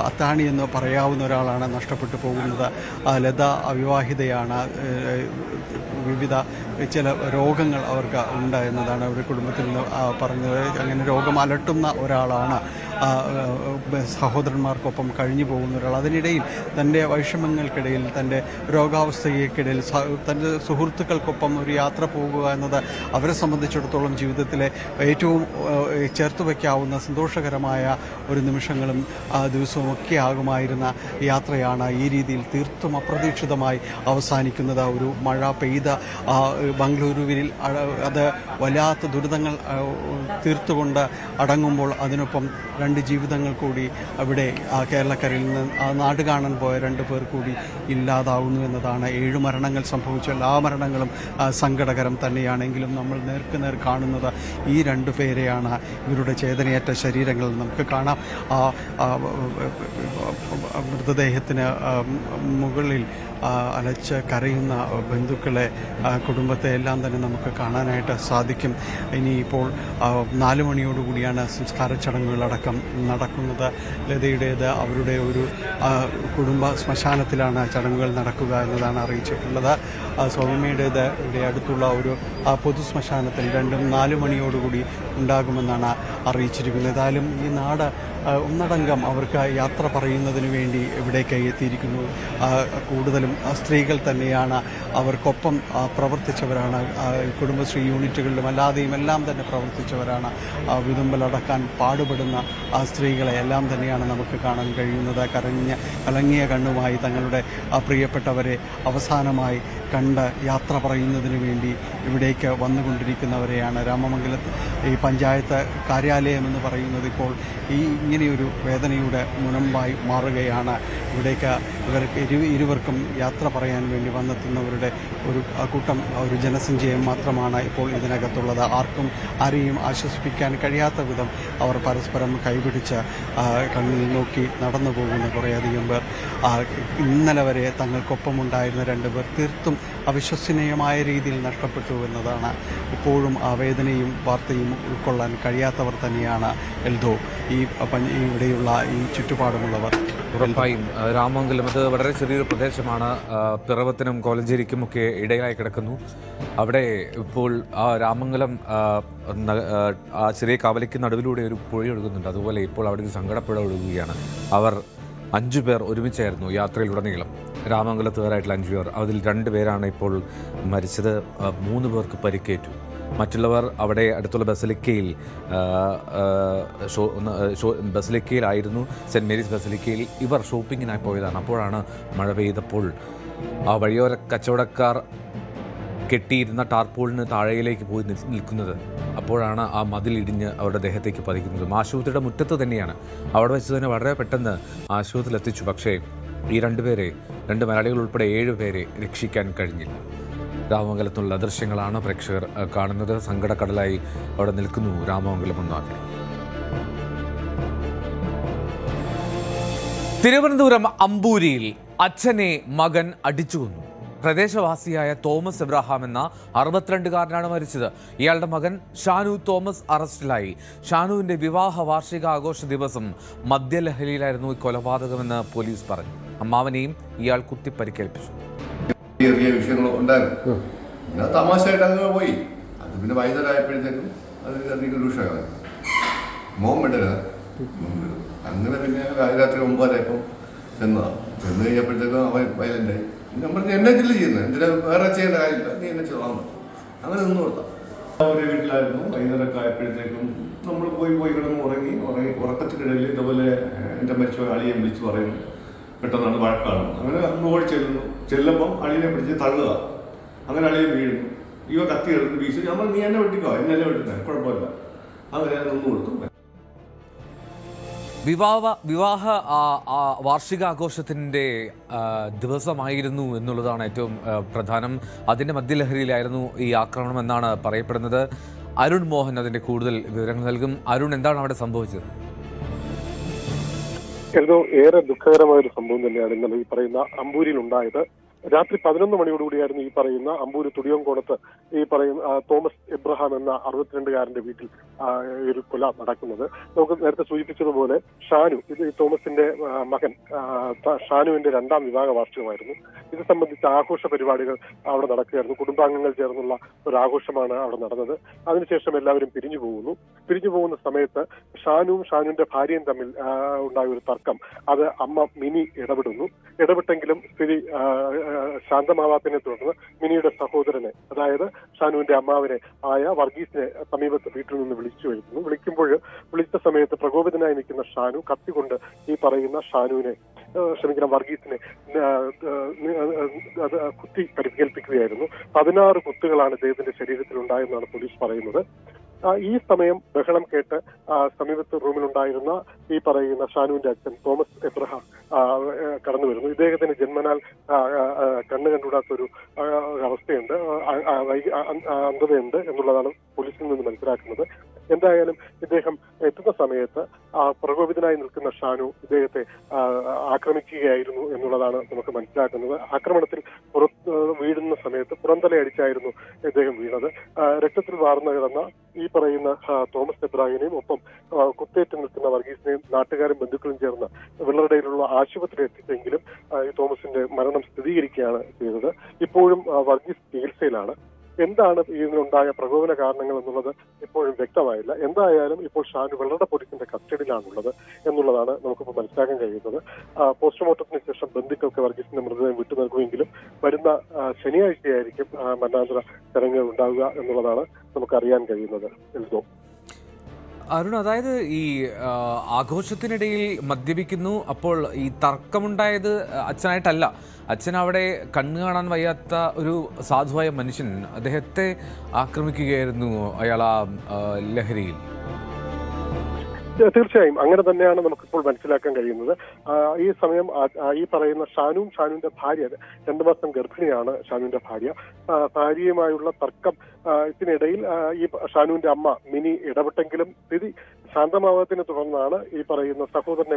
അത്താണി എന്ന് പറയാവുന്ന ഒരാളാണ് നഷ്ടപ്പെട്ടു പോകുന്നത്. ലത അവിവാഹിതയാണ്. വിവിധ ചില രോഗങ്ങൾ അവർക്ക് ഉണ്ട് എന്നതാണ് ഒരു കുടുംബത്തിൽ നിന്ന് പറഞ്ഞത്. അങ്ങനെ രോഗം അലട്ടുന്ന ഒരാളാണ് സഹോദരന്മാർക്കൊപ്പം കഴിഞ്ഞു പോകുന്ന ഒരാൾ. അതിനിടയിൽ തൻ്റെ വൈഷമ്യങ്ങൾക്കിടയിൽ, തൻ്റെ രോഗാവസ്ഥയ്ക്കിടയിൽ തൻ്റെ സുഹൃത്തുക്കൾക്കൊപ്പം ഒരു യാത്ര പോകുക എന്നത് അവരെ സംബന്ധിച്ചിടത്തോളം ജീവിതത്തിലെ ഏറ്റവും ചേർത്ത് വയ്ക്കാവുന്ന സന്തോഷകരമായ ഒരു നിമിഷങ്ങളും ദിവസവും ഒക്കെ ആകുമായിരുന്ന യാത്രയാണ് ഈ രീതിയിൽ തീർത്തും അപ്രതീക്ഷിതമായി അവസാനിക്കുന്നത്. ഒരു മഴ പെയ്ത ബംഗളൂരുവിൽ അത് വല്ലാത്ത ദുരിതങ്ങൾ തീർത്തുകൊണ്ട് അടങ്ങുമ്പോൾ അതിനൊപ്പം 2 ജീവിതങ്ങൾ കൂടി അവിടെ കേരളക്കരയിൽ നിന്ന് നാട് കാണാൻ പോയ 2 പേർ കൂടി ഇല്ലാതാവുന്നു എന്നതാണ്. 7 മരണങ്ങൾ സംഭവിച്ച എല്ലാ മരണങ്ങളും സങ്കടകരം തന്നെയാണെങ്കിലും നമ്മൾ നേർക്കുനേർ കാണുന്നത് ഈ 2 പേരെയാണ്. ഇവരുടെ ചേതനയേറ്റ ശരീരങ്ങൾ നമുക്ക് കാണാം. മൃതദേഹത്തിന് മുകളിൽ അലച്ച് കരയുന്ന ബന്ധുക്കളെ, കുടുംബത്തെ എല്ലാം തന്നെ നമുക്ക് കാണാനായിട്ട് സാധിക്കും. ഇനിയിപ്പോൾ 4 മണിയോടുകൂടിയാണ് സംസ്കാര ചടങ്ങുകളടക്കം നടക്കുന്നത്. ലതയുടേത് അവരുടെ ഒരു കുടുംബ ശ്മശാനത്തിലാണ് ചടങ്ങുകൾ നടക്കുക എന്നതാണ് അറിയിച്ചിട്ടുള്ളത്. സൗമ്യയുടേത് ഇവിടെ അടുത്തുള്ള ഒരു പൊതു ശ്മശാനത്തിൽ 4 മണിയോടുകൂടി ഉണ്ടാകുമെന്നാണ് അറിയിച്ചിരിക്കുന്നത്. ഏതായാലും ഈ നാട് ഒന്നടങ്കം അവർക്ക് യാത്ര പറയുന്നതിന് വേണ്ടി ഇവിടേക്ക് എത്തിയിരിക്കുന്നു. കൂടുതലും സ്ത്രീകൾ തന്നെയാണ്. അവർക്കൊപ്പം പ്രവർത്തിച്ചവരാണ്. കുടുംബശ്രീ യൂണിറ്റുകളിലും അല്ലാതെയും എല്ലാം തന്നെ പ്രവർത്തിച്ചവരാണ്. വിതുമ്പലടക്കാൻ പാടുപെടുന്ന സ്ത്രീകളെ എല്ലാം തന്നെയാണ് നമുക്ക് കാണാൻ കഴിയുന്നത്. കലങ്ങിയ കണ്ണുമായി തങ്ങളുടെ പ്രിയപ്പെട്ടവരെ അവസാനമായി കണ്ട് യാത്ര പറയുന്നതിന് വേണ്ടി ഇവിടേക്ക് വന്നുകൊണ്ടിരിക്കുന്നവരെയാണ്. രാമമംഗലത്ത് ഈ പഞ്ചായത്ത് കാര്യാലയം എന്ന് പറയുന്നത് ഇപ്പോൾ ഇങ്ങനെയൊരു വേദനയുടെ മുനമ്പായി മാറുകയാണ്. ഇവിടേക്ക് ഇരുവർക്കും യാത്ര പറയാൻ വേണ്ടി വന്നെത്തുന്നവരുടെ ഒരു കൂട്ടം, ഒരു ജനസഞ്ചയം മാത്രമാണ് ഇപ്പോൾ ഇതിനകത്തുള്ളത്. ആരെയും ആശ്വസിപ്പിക്കാൻ കഴിയാത്ത വിധം അവർ പരസ്പരം കൈപിടിച്ച് കണ്ണിൽ നോക്കി നടന്നു പോകുന്ന കുറേയധികം പേർ. ഇന്നലെ വരെ തങ്ങൾക്കൊപ്പമുണ്ടായിരുന്ന 2 പേർ തീർത്തും അവിശ്വസനീയമായ രീതിയിൽ നഷ്ടപ്പെട്ടു എന്നതാണ്. ഇപ്പോഴും ആ വേദനയും വാർത്തയും ഉൾക്കൊള്ളാൻ കഴിയാത്തവർ തന്നെയാണ് എൽദോ ഇവിടെയുള്ള ഈ ചുറ്റുപാടുമുള്ളവർ. ഉറപ്പായും രാമമംഗലം അത് വളരെ ചെറിയൊരു പ്രദേശമാണ്. പിറവത്തിനും കോലഞ്ചേരിക്കും ഒക്കെ ഇടയായി കിടക്കുന്നു. അവിടെ ഇപ്പോൾ ആ രാമമംഗലം ആ ചെറിയ കവലയ്ക്ക് നടുവിലൂടെ ഒരു പുഴ ഒഴുകുന്നുണ്ട്. അതുപോലെ ഇപ്പോൾ അവിടെ ഒരു സങ്കടപ്പുഴ ഒഴുകുകയാണ്. അവർ 5 പേർ ഒരുമിച്ചായിരുന്നു യാത്രയിലുടനീളം. രാമമംഗലത്തുകാരായിട്ടുള്ള 5 പേർ, അതിൽ 2 പേരാണ് ഇപ്പോൾ മരിച്ചത്. 3 പേർക്ക് പരിക്കേറ്റു. മറ്റുള്ളവർ അവിടെ അടുത്തുള്ള ബസലിക്കയിലായിരുന്നു, സെൻറ്റ് മേരീസ് ബസലിക്കയിൽ. ഇവർ ഷോപ്പിങ്ങിനായി പോയതാണ്. അപ്പോഴാണ് മഴ പെയ്തപ്പോൾ ആ വഴിയോര കച്ചവടക്കാർ കെട്ടിയിരുന്ന ടാർപോളിന് താഴെയിലേക്ക് പോയി നിൽക്കുന്നത്. അപ്പോഴാണ് ആ മതിലിടിഞ്ഞ് അവരുടെ ദേഹത്തേക്ക് പതിക്കുന്നത്. ആശുപത്രിയുടെ മുറ്റത്ത് തന്നെയാണ്. അവിടെ വെച്ച് തന്നെ വളരെ പെട്ടെന്ന് ആശുപത്രിയിൽ എത്തിച്ചു. പക്ഷേ ഈ 2 പേരെ, 2 മലയാളികൾ ഉൾപ്പെടെ 7 പേരെ രക്ഷിക്കാൻ കഴിഞ്ഞില്ല. രാമമംഗലത്തുള്ള ദൃശ്യങ്ങളാണ് പ്രേക്ഷകർ കാണുന്നത്. സങ്കടക്കടലായി അവിടെ നിൽക്കുന്നു രാമമംഗലം ഒന്നാകെ. തിരുവനന്തപുരം അമ്പൂരിയിൽ അച്ഛനെ മകൻ അടിച്ചു കൊന്നു. പ്രദേശവാസിയായ തോമസ് എബ്രഹാം എന്ന 62-കാരനാണ് മരിച്ചത്. ഇയാളുടെ മകൻ ഷാനു തോമസ് അറസ്റ്റിലായി. ഷാനുവിന്റെ വിവാഹ വാർഷികാഘോഷ ദിവസം മദ്യലഹരിയിലായിരുന്നു ഈ കൊലപാതകമെന്ന് പോലീസ് പറഞ്ഞു. അമ്മാവനെയും ഇയാൾ കുത്തി പരിക്കേൽപ്പിച്ചു. ചെറിയ വിഷയങ്ങൾ ഉണ്ടായിരുന്നു. പിന്നെ തമാശയായിട്ട് അങ്ങ് പോയി. അത് പിന്നെ വൈകുന്നേരമായപ്പോഴത്തേക്കും അത് അധികം രൂക്ഷമായി. മോൻ വിടരുത്. അങ്ങനെ പിന്നെ രാത്രി 9:30 ചെന്ന് കഴിഞ്ഞപ്പോഴത്തേക്കും അവൻ വയലൻ്റായി. നമ്മൾ എന്നെ ജില്ല ചെയ്യുന്നത് എന്തിനാ, വേറെ ചെയ്യേണ്ട കാര്യമില്ല, നീ എന്നെ ചെയ്യണം. അങ്ങനെ നിന്ന് കൊടുത്താൽ അവരുടെ വീട്ടിലായിരുന്നു. വൈകുന്നേരമൊക്കെ ആയപ്പോഴത്തേക്കും നമ്മൾ പോയി കിടന്ന് ഉറങ്ങി. ഉറക്കത്തിനിടയിൽ ഇതുപോലെ എൻ്റെ മരിച്ച അളിയെ വിളിച്ച് പറയുന്നു. പെട്ടെന്നാണ് വഴക്കാണ്. അങ്ങനെ ഓടി ചെല്ലുമ്പം അളിയെ പിടിച്ച് തള്ളുക. അങ്ങനെ അളിയെ വീഴുന്നു. ഇവ കത്തി എടുത്ത് വീശി. നമ്മൾ നീ എന്നെ വെട്ടിക്കോ, എന്നെ വെട്ടുന്നത് കുഴപ്പമില്ല. അങ്ങനെ നിന്ന് കൊടുത്തു. വിവാഹ വാർഷികാഘോഷത്തിൻ്റെ ദിവസമായിരുന്നു എന്നുള്ളതാണ് ഏറ്റവും പ്രധാനം. അതിൻ്റെ മദ്യലഹരിയിലായിരുന്നു ഈ ആക്രമണം എന്നാണ് പറയപ്പെടുന്നത്. അരുൺ മോഹൻ അതിൻ്റെ കൂടുതൽ വിവരങ്ങൾ നൽകും. അരുൺ, എന്താണ് അവിടെ സംഭവിച്ചത്? എന്തോ ഏറെ ദുഃഖകരമായ ഒരു സംഭവം തന്നെയാണ് ഇന്നലെ ഈ പറയുന്ന അമ്പൂരിൽ ഉണ്ടായത്. രാത്രി 11 മണിയോടുകൂടിയായിരുന്നു ഈ പറയുന്ന അമ്പൂര് തുടിയങ്കോണത്ത് ഈ പറയുന്ന തോമസ് എബ്രഹാം എന്ന 62-കാരന്റെ വീട്ടിൽ ഈ ഒരു കൊല നടക്കുന്നത്. നമുക്ക് നേരത്തെ സൂചിപ്പിച്ചതുപോലെ ഷാനു, ഇത് തോമസിന്റെ മകൻ ഷാനുവിന്റെ 2ാം വിവാഹ വാർഷികമായിരുന്നു. ഇത് സംബന്ധിച്ച ആഘോഷ പരിപാടികൾ അവിടെ നടക്കുകയായിരുന്നു. കുടുംബാംഗങ്ങൾ ചേർന്നുള്ള ഒരു ആഘോഷമാണ് അവിടെ നടന്നത്. അതിനുശേഷം എല്ലാവരും പിരിഞ്ഞു പോകുന്ന സമയത്ത് ഷാനുവും ഷാനുവിന്റെ ഭാര്യയും തമ്മിൽ ഉണ്ടായ ഒരു തർക്കം, അത് അമ്മ മിനി ഇടപെട്ടെങ്കിലും സ്ഥിതി ശാന്തമാവാത്തതിനെ തുടർന്ന് മിനിയുടെ സഹോദരനെ, അതായത് ഷാനുവിന്റെ അമ്മാവനെ ആയ വർഗീസിനെ സമീപത്ത് വീട്ടിൽ നിന്ന് വിളിച്ച സമയത്ത് പ്രകോപിതനായി നിൽക്കുന്ന ഷാനു കത്തികൊണ്ട് ഈ പറയുന്ന വർഗീസിനെ അത് കുത്തി പരിക്കേൽപ്പിക്കുകയായിരുന്നു. 16 കുത്തുകളാണ് ഇദ്ദേഹത്തിന്റെ ശരീരത്തിൽ ഉണ്ടായെന്നാണ് പോലീസ് പറയുന്നത്. ഈ സമയം ബഹളം കേട്ട് സമീപത്ത് റൂമിലുണ്ടായിരുന്ന ഈ പറയുന്ന ഷാനുവിന്റെ അച്ഛൻ തോമസ് എബ്രഹാം കടന്നു വരുന്നു. ഇദ്ദേഹത്തിന് ജന്മനാൽ കണ്ണു കണ്ടുകൂടാത്തൊരു അവസ്ഥയുണ്ട്, അന്ധതയുണ്ട് എന്നുള്ളതാണ് പോലീസിൽ നിന്ന് മനസ്സിലാക്കുന്നത്. എന്തായാലും ഇദ്ദേഹം എത്തുന്ന സമയത്ത് പ്രകോപിതനായി നിൽക്കുന്ന ഷാനു ഇദ്ദേഹത്തെ ആക്രമിക്കുകയായിരുന്നു എന്നുള്ളതാണ് നമുക്ക് മനസ്സിലാക്കുന്നത്. ആക്രമണത്തിൽ വീഴുന്ന സമയത്ത് പുറന്തലയടിച്ചായിരുന്നു ഇദ്ദേഹം വീണത്. രക്തത്തിൽ വാർന്നു കിടന്ന ഈ പറയുന്ന തോമസ് എബ്രാഹിമിനെയും ഒപ്പം കുത്തേറ്റ് നിൽക്കുന്ന വർഗീസിനെയും നാട്ടുകാരും ബന്ധുക്കളും ചേർന്ന് വെള്ളറടയിലുള്ള ആശുപത്രിയിൽ എത്തിച്ചെങ്കിലും ഈ തോമസിന്റെ മരണം സ്ഥിരീകരിക്കുകയാണ് ചെയ്തത്. ഇപ്പോഴും വർഗീസ് ചികിത്സയിലാണ്. എന്താണ് ഇതിനുണ്ടായ പ്രകോപന കാരണങ്ങൾ എന്നുള്ളത് ഇപ്പോഴും വ്യക്തമായില്ല. എന്തായാലും ഇപ്പോൾ ഷാനു വെള്ളറട പോലീസിന്റെ കസ്റ്റഡിയിലാണുള്ളത് എന്നുള്ളതാണ് നമുക്കിപ്പോൾ മനസ്സിലാക്കാൻ കഴിയുന്നത്. പോസ്റ്റ്മോർട്ടത്തിന് ശേഷം ബന്ധുക്കൾക്ക് വർഗീസിന്റെ മൃതദേഹം വിട്ടു നൽകുമെങ്കിലും വരുന്ന ശനിയാഴ്ചയായിരിക്കും മരണാനന്തര ചടങ്ങുകൾ ഉണ്ടാവുക എന്നുള്ളതാണ് നമുക്കറിയാൻ കഴിയുന്നത്. എൽദോ, അരുൺ, അതായത് ഈ ആഘോഷത്തിനിടയിൽ മദ്യപിക്കുന്നു, അപ്പോൾ ഈ തർക്കമുണ്ടായത് അച്ഛനായിട്ടല്ല. അച്ഛൻ അവിടെ കണ്ണു കാണാൻ വയ്യാത്ത ഒരു സാധുവായ മനുഷ്യൻ, അദ്ദേഹത്തെ ആക്രമിക്കുകയായിരുന്നു അയാൾ ആ ലഹരിയിൽ. തീർച്ചയായും അങ്ങനെ തന്നെയാണ് നമുക്കിപ്പോൾ മനസ്സിലാക്കാൻ കഴിയുന്നത്. ഈ സമയം ഈ പറയുന്ന ഷാനുവിന്റെ ഭാര്യ 2 മാസം ഗർഭിണിയാണ്. ഷാനുവിന്റെ ഭാര്യയുമായുള്ള തർക്കം ഇതിനിടയിൽ ഈ ഷാനുവിന്റെ അമ്മ മിനി ഇടപെട്ടെങ്കിലും സ്ഥിതി ശാന്തമാവാത്തതിനെ തുടർന്നാണ് ഈ പറയുന്ന സഹോദരനെ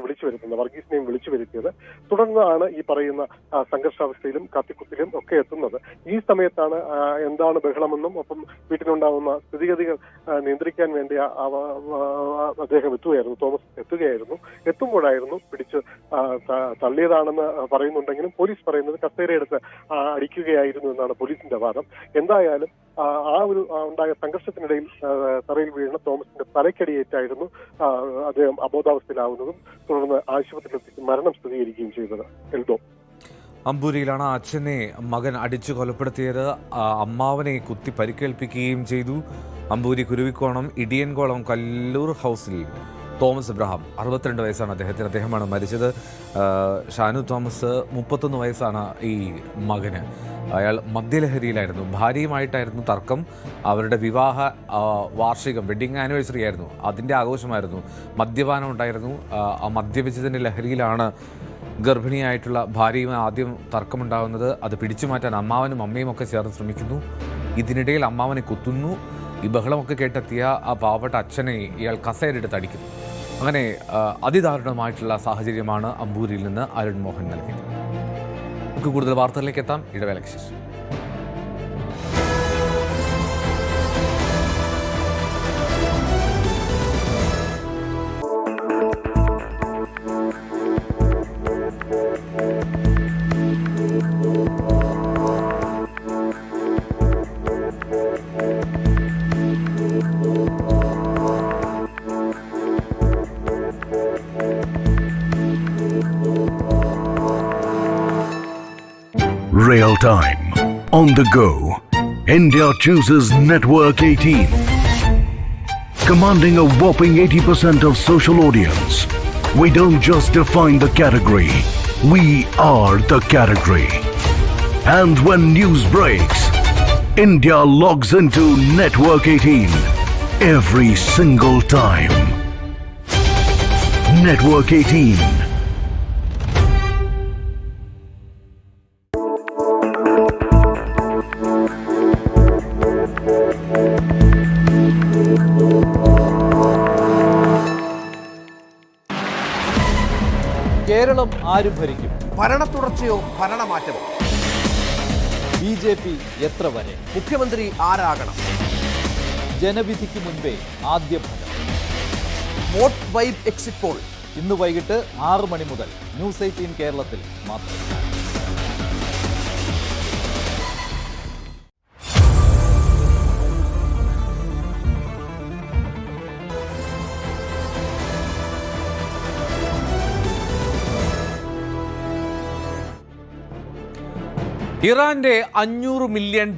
വർഗീസിനെയും വിളിച്ചു വരുത്തിയത്. തുടർന്നാണ് ഈ പറയുന്ന സംഘർഷാവസ്ഥയിലും കത്തിക്കുത്തിലും ഒക്കെ എത്തുന്നത്. ഈ സമയത്താണ് എന്താണ് ബഹളമെന്നും ഒപ്പം വീട്ടിലുണ്ടാവുന്ന സ്ഥിതിഗതികൾ നിയന്ത്രിക്കാൻ വേണ്ടി അദ്ദേഹം തോമസ് എത്തുമ്പോഴായിരുന്നു പിടിച്ച് തള്ളിയതാണെന്ന് പറയുന്നുണ്ടെങ്കിലും പോലീസ് പറയുന്നത് കസേരയെടുത്ത് അടിക്കുകയായിരുന്നു എന്നാണ് പോലീസിന്റെ വാദം. എന്തായാലും ആ ഒരു ഉണ്ടായ സംഘർഷത്തിനിടയിൽ തറയിൽ വീഴുന്ന തോമസിന്റെ തലയ്ക്കടിയേറ്റായിരുന്നു അദ്ദേഹം അബോധാവസ്ഥയിലാവുന്നതും തുടർന്ന് ആശുപത്രിയിലെത്തി മരണം സ്ഥിരീകരിക്കുകയും ചെയ്തത്. എൽദോ, അമ്പൂരിയിലാണ് അച്ഛനെ മകൻ അടിച്ചു കൊലപ്പെടുത്തിയത്. അമ്മാവനെ കുത്തി പരിക്കേൽപ്പിക്കുകയും ചെയ്തു. അമ്പൂരി കുരുവിക്കോണം ഇടിയൻകോളം കല്ലൂർ ഹൗസിൽ തോമസ് എബ്രഹാം 62 വയസ്സാണ് അദ്ദേഹമാണ് മരിച്ചത്. ഷാനു തോമസ് 31 വയസ്സാണ് ഈ മകന്. അയാൾ മദ്യലഹരിയിലായിരുന്നു. ഭാര്യയുമായിട്ടായിരുന്നു തർക്കം. അവരുടെ വിവാഹ വാർഷികം, വെഡിങ് ആനിവേഴ്സറി ആയിരുന്നു, അതിൻ്റെ ആഘോഷമായിരുന്നു. മദ്യപാനം ഉണ്ടായിരുന്നു. ആ മദ്യപിച്ചതിൻ്റെ ലഹരിയിലാണ് ഗർഭിണിയായിട്ടുള്ള ഭാര്യയുമായി ആദ്യം തർക്കമുണ്ടാകുന്നത്. അത് പിടിച്ചു മാറ്റാൻ അമ്മാവനും അമ്മയും ഒക്കെ ചേർന്ന് ശ്രമിക്കുന്നു. ഇതിനിടയിൽ അമ്മാവനെ കുത്തുന്നു. ഈ ബഹളമൊക്കെ കേട്ടെത്തിയ ആ പാവപ്പെട്ട അച്ഛനെ ഇയാൾ കസേരയെടുത്ത് അടിക്കുന്നു. അങ്ങനെ അതിദാരുണമായിട്ടുള്ള സാഹചര്യമാണ് അമ്പൂരിയിൽ നിന്ന് അരുൺ മോഹൻ നൽകിയത്. നമുക്ക് കൂടുതൽ വാർത്തകളിലേക്ക് എത്താം ഇടവേളയ്ക്ക് ശേഷം. Real time, on the go, India chooses Network 18. Commanding a whopping 80% of social audience, we don't just define the category, we are the category. And when news breaks, India logs into Network 18 every single time. Network 18. Keralam ആരും ഭരിക്കും? ഭരണത്തുടർച്ചയോ ഭരണമാറ്റമോ? BJP എത്ര വരെ? മുഖ്യമന്ത്രി ആരാകണം? ജനവിധിക്ക് മുൻപേ ആദ്യ ഫലം. വോട്ട് വൈബ് എക്സിറ്റ് പോൾ ഇന്ന് വൈകിട്ട് 6 മണി മുതൽ ന്യൂസ് 18 കേരളത്തിൽ മാത്രം. ഇറാന്റെ $500 മില്യൺ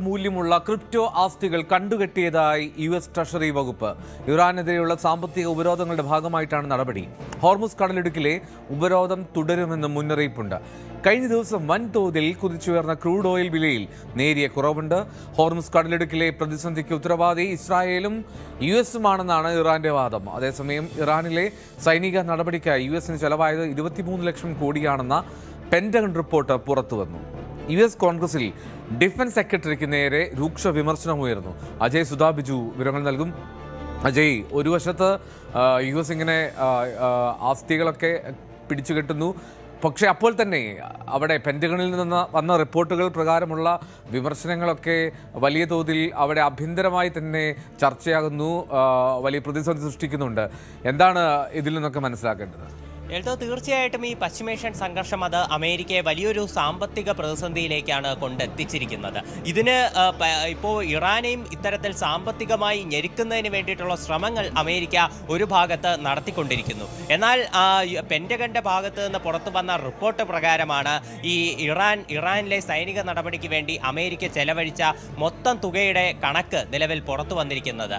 മൂല്യമുള്ള ക്രിപ്റ്റോ ആസ്തികൾ കണ്ടുകെട്ടിയതായി US ട്രഷറി വകുപ്പ്. ഇറാനെതിരെയുള്ള സാമ്പത്തിക ഉപരോധങ്ങളുടെ ഭാഗമായിട്ടാണ് നടപടി. ഹോർമുസ് കടലിടുക്കിലെ ഉപരോധം തുടരുമെന്ന് മുന്നറിയിപ്പുണ്ട്. കഴിഞ്ഞ ദിവസം വൻതോതിൽ കുതിച്ചുയർന്ന ക്രൂഡ് ഓയിൽ വിലയിൽ നേരിയ കുറവുണ്ട്. ഹോർമുസ് കടലിടുക്കിലെ പ്രതിസന്ധിക്ക് ഉത്തരവാദി ഇസ്രായേലും US-ഉമാണെന്നാണ് ഇറാന്റെ വാദം. അതേസമയം ഇറാനിലെ സൈനിക നടപടിക്കായി US-ന് ചെലവായത് 23 ലക്ഷം കോടിയാണെന്ന പെന്റഗൺ റിപ്പോർട്ട് പുറത്തുവന്നു. US കോൺഗ്രസിൽ ഡിഫൻസ് സെക്രട്ടറിക്ക് നേരെ രൂക്ഷ വിമർശനമുയർന്നു. അജയ് സുധാ ബിജു വിവരങ്ങൾ നൽകും. അജയ്, ഒരു വശത്ത് US ഇങ്ങനെ ആസ്തികളൊക്കെ പിടിച്ചുകെട്ടുന്നു, പക്ഷേ അപ്പോൾ തന്നെ അവിടെ പെന്റഗണിൽ നിന്ന് വന്ന റിപ്പോർട്ടുകൾ പ്രകാരമുള്ള വിമർശനങ്ങളൊക്കെ വലിയ തോതിൽ അവിടെ ആഭ്യന്തരമായി തന്നെ ചർച്ചയാകുന്നു, വലിയ പ്രതിസന്ധി സൃഷ്ടിക്കുന്നുണ്ട്. എന്താണ് ഇതിൽ നിന്നൊക്കെ മനസ്സിലാക്കേണ്ടത്? എൽദോ, തീർച്ചയായിട്ടും ഈ പശ്ചിമേഷ്യൻ സംഘർഷം അത് അമേരിക്കയെ വലിയൊരു സാമ്പത്തിക പ്രതിസന്ധിയിലേക്കാണ് കൊണ്ടെത്തിച്ചിരിക്കുന്നത്. ഇതിന് ഇപ്പോൾ ഇറാനെയും ഇത്തരത്തിൽ സാമ്പത്തികമായി ഞെരുക്കുന്നതിന് വേണ്ടിയിട്ടുള്ള ശ്രമങ്ങൾ അമേരിക്ക ഒരു ഭാഗത്ത് നടത്തിക്കൊണ്ടിരിക്കുന്നു. എന്നാൽ പെന്റഗന്റെ ഭാഗത്ത് നിന്ന് പുറത്തു വന്ന റിപ്പോർട്ട് പ്രകാരമാണ് ഈ ഇറാനിലെ സൈനിക നടപടിക്ക് വേണ്ടി അമേരിക്ക ചെലവഴിച്ച മൊത്തം തുകയുടെ കണക്ക് നിലവിൽ പുറത്തു വന്നിരിക്കുന്നത്.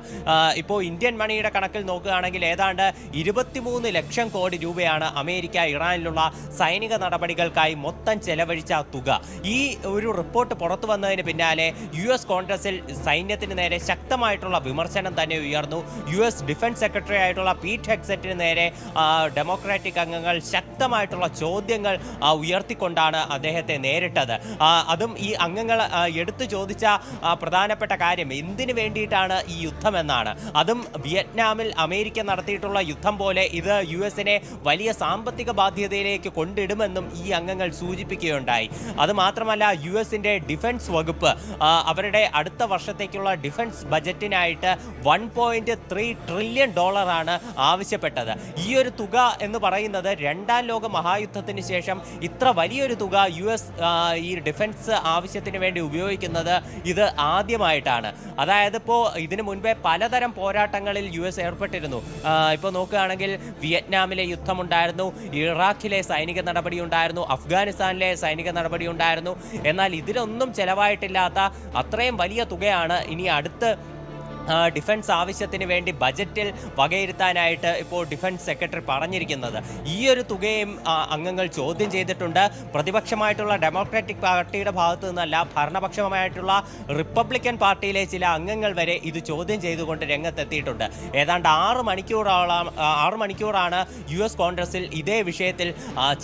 ഇപ്പോൾ ഇന്ത്യൻ മണിയുടെ കണക്കിൽ നോക്കുകയാണെങ്കിൽ ഏതാണ്ട് 23 ലക്ഷം കോടി രൂപയാണ് അമേരിക്ക ഇറാനിലുള്ള സൈനിക നടപടികൾക്കായി മൊത്തം ചെലവഴിച്ച തുക. ഈ ഒരു റിപ്പോർട്ട് പുറത്തു വന്നതിന് പിന്നാലെ US കോൺഗ്രസിൽ സൈന്യത്തിന് നേരെ ശക്തമായിട്ടുള്ള വിമർശനം തന്നെ ഉയർന്നു. US ഡിഫൻസ് സെക്രട്ടറി ആയിട്ടുള്ള പീറ്റ് ഹെഗ്സെറ്റിന് നേരെ ഡെമോക്രാറ്റിക് അംഗങ്ങൾ ശക്തമായിട്ടുള്ള ചോദ്യങ്ങൾ ഉയർത്തിക്കൊണ്ടാണ് അദ്ദേഹത്തെ നേരിട്ടത്. അതും ഈ അംഗങ്ങൾ എടുത്തു ചോദിച്ച പ്രധാനപ്പെട്ട കാര്യം എന്തിനു വേണ്ടിയിട്ടാണ് ഈ യുദ്ധമെന്നാണ്. അതും വിയറ്റ്നാമിൽ അമേരിക്ക നടത്തിയിട്ടുള്ള യുദ്ധം പോലെ ഇത് US-നെ വലിയ സാമ്പത്തിക ബാധ്യതയിലേക്ക് കൊണ്ടിടുമെന്നും ഈ അംഗങ്ങൾ സൂചിപ്പിക്കുകയുണ്ടായി. അതുമാത്രമല്ല, US-ന്റെ ഡിഫൻസ് വകുപ്പ് അവരുടെ അടുത്ത വർഷത്തേക്കുള്ള ഡിഫൻസ് ബജറ്റിനായിട്ട് $1.3 ട്രില്യൺ ആവശ്യപ്പെട്ടത്. ഈ ഒരു തുക എന്ന് പറയുന്നത് രണ്ടാം ലോക മഹായുദ്ധത്തിന് ശേഷം ഇത്ര വലിയൊരു തുക US ഈ ഡിഫൻസ് ആവശ്യത്തിന് വേണ്ടി ഉപയോഗിക്കുന്നത് ഇത് ആദ്യമായിട്ടാണ്. അതായത് ഇപ്പോൾ ഇതിനു മുൻപേ പലതരം പോരാട്ടങ്ങളിൽ US ഏർപ്പെട്ടിരുന്നു. ഇപ്പോൾ നോക്കുകയാണെങ്കിൽ വിയറ്റ്നാമിലെ യുദ്ധമുണ്ടായിരുന്നു, ഇറാഖിലെ സൈനിക നടപടി ഉണ്ടായിരുന്നു, അഫ്ഗാനിസ്ഥാനിലെ സൈനിക നടപടി ഉണ്ടായിരുന്നു. എന്നാൽ ഇതിലൊന്നും ചെലവായിട്ടില്ലാത്ത അത്രയും വലിയ തുകയാണ് ഇനി അടുത്ത് ഡിഫൻസ് ആവശ്യത്തിന് വേണ്ടി ബജറ്റിൽ വകയിരുത്താനായിട്ട് ഇപ്പോൾ ഡിഫൻസ് സെക്രട്ടറി പറഞ്ഞിരിക്കുന്നത്. ഈ ഒരു തുകയും അംഗങ്ങൾ ചോദ്യം ചെയ്തിട്ടുണ്ട്. പ്രതിപക്ഷമായിട്ടുള്ള ഡെമോക്രാറ്റിക് പാർട്ടിയുടെ ഭാഗത്തു നിന്നല്ല, ഭരണപക്ഷമായിട്ടുള്ള റിപ്പബ്ലിക്കൻ പാർട്ടിയിലെ ചില അംഗങ്ങൾ വരെ ഇത് ചോദ്യം ചെയ്തുകൊണ്ട് രംഗത്തെത്തിയിട്ടുണ്ട്. ഏതാണ്ട് 6 മണിക്കൂറാണ് US കോൺഗ്രസിൽ ഇതേ വിഷയത്തിൽ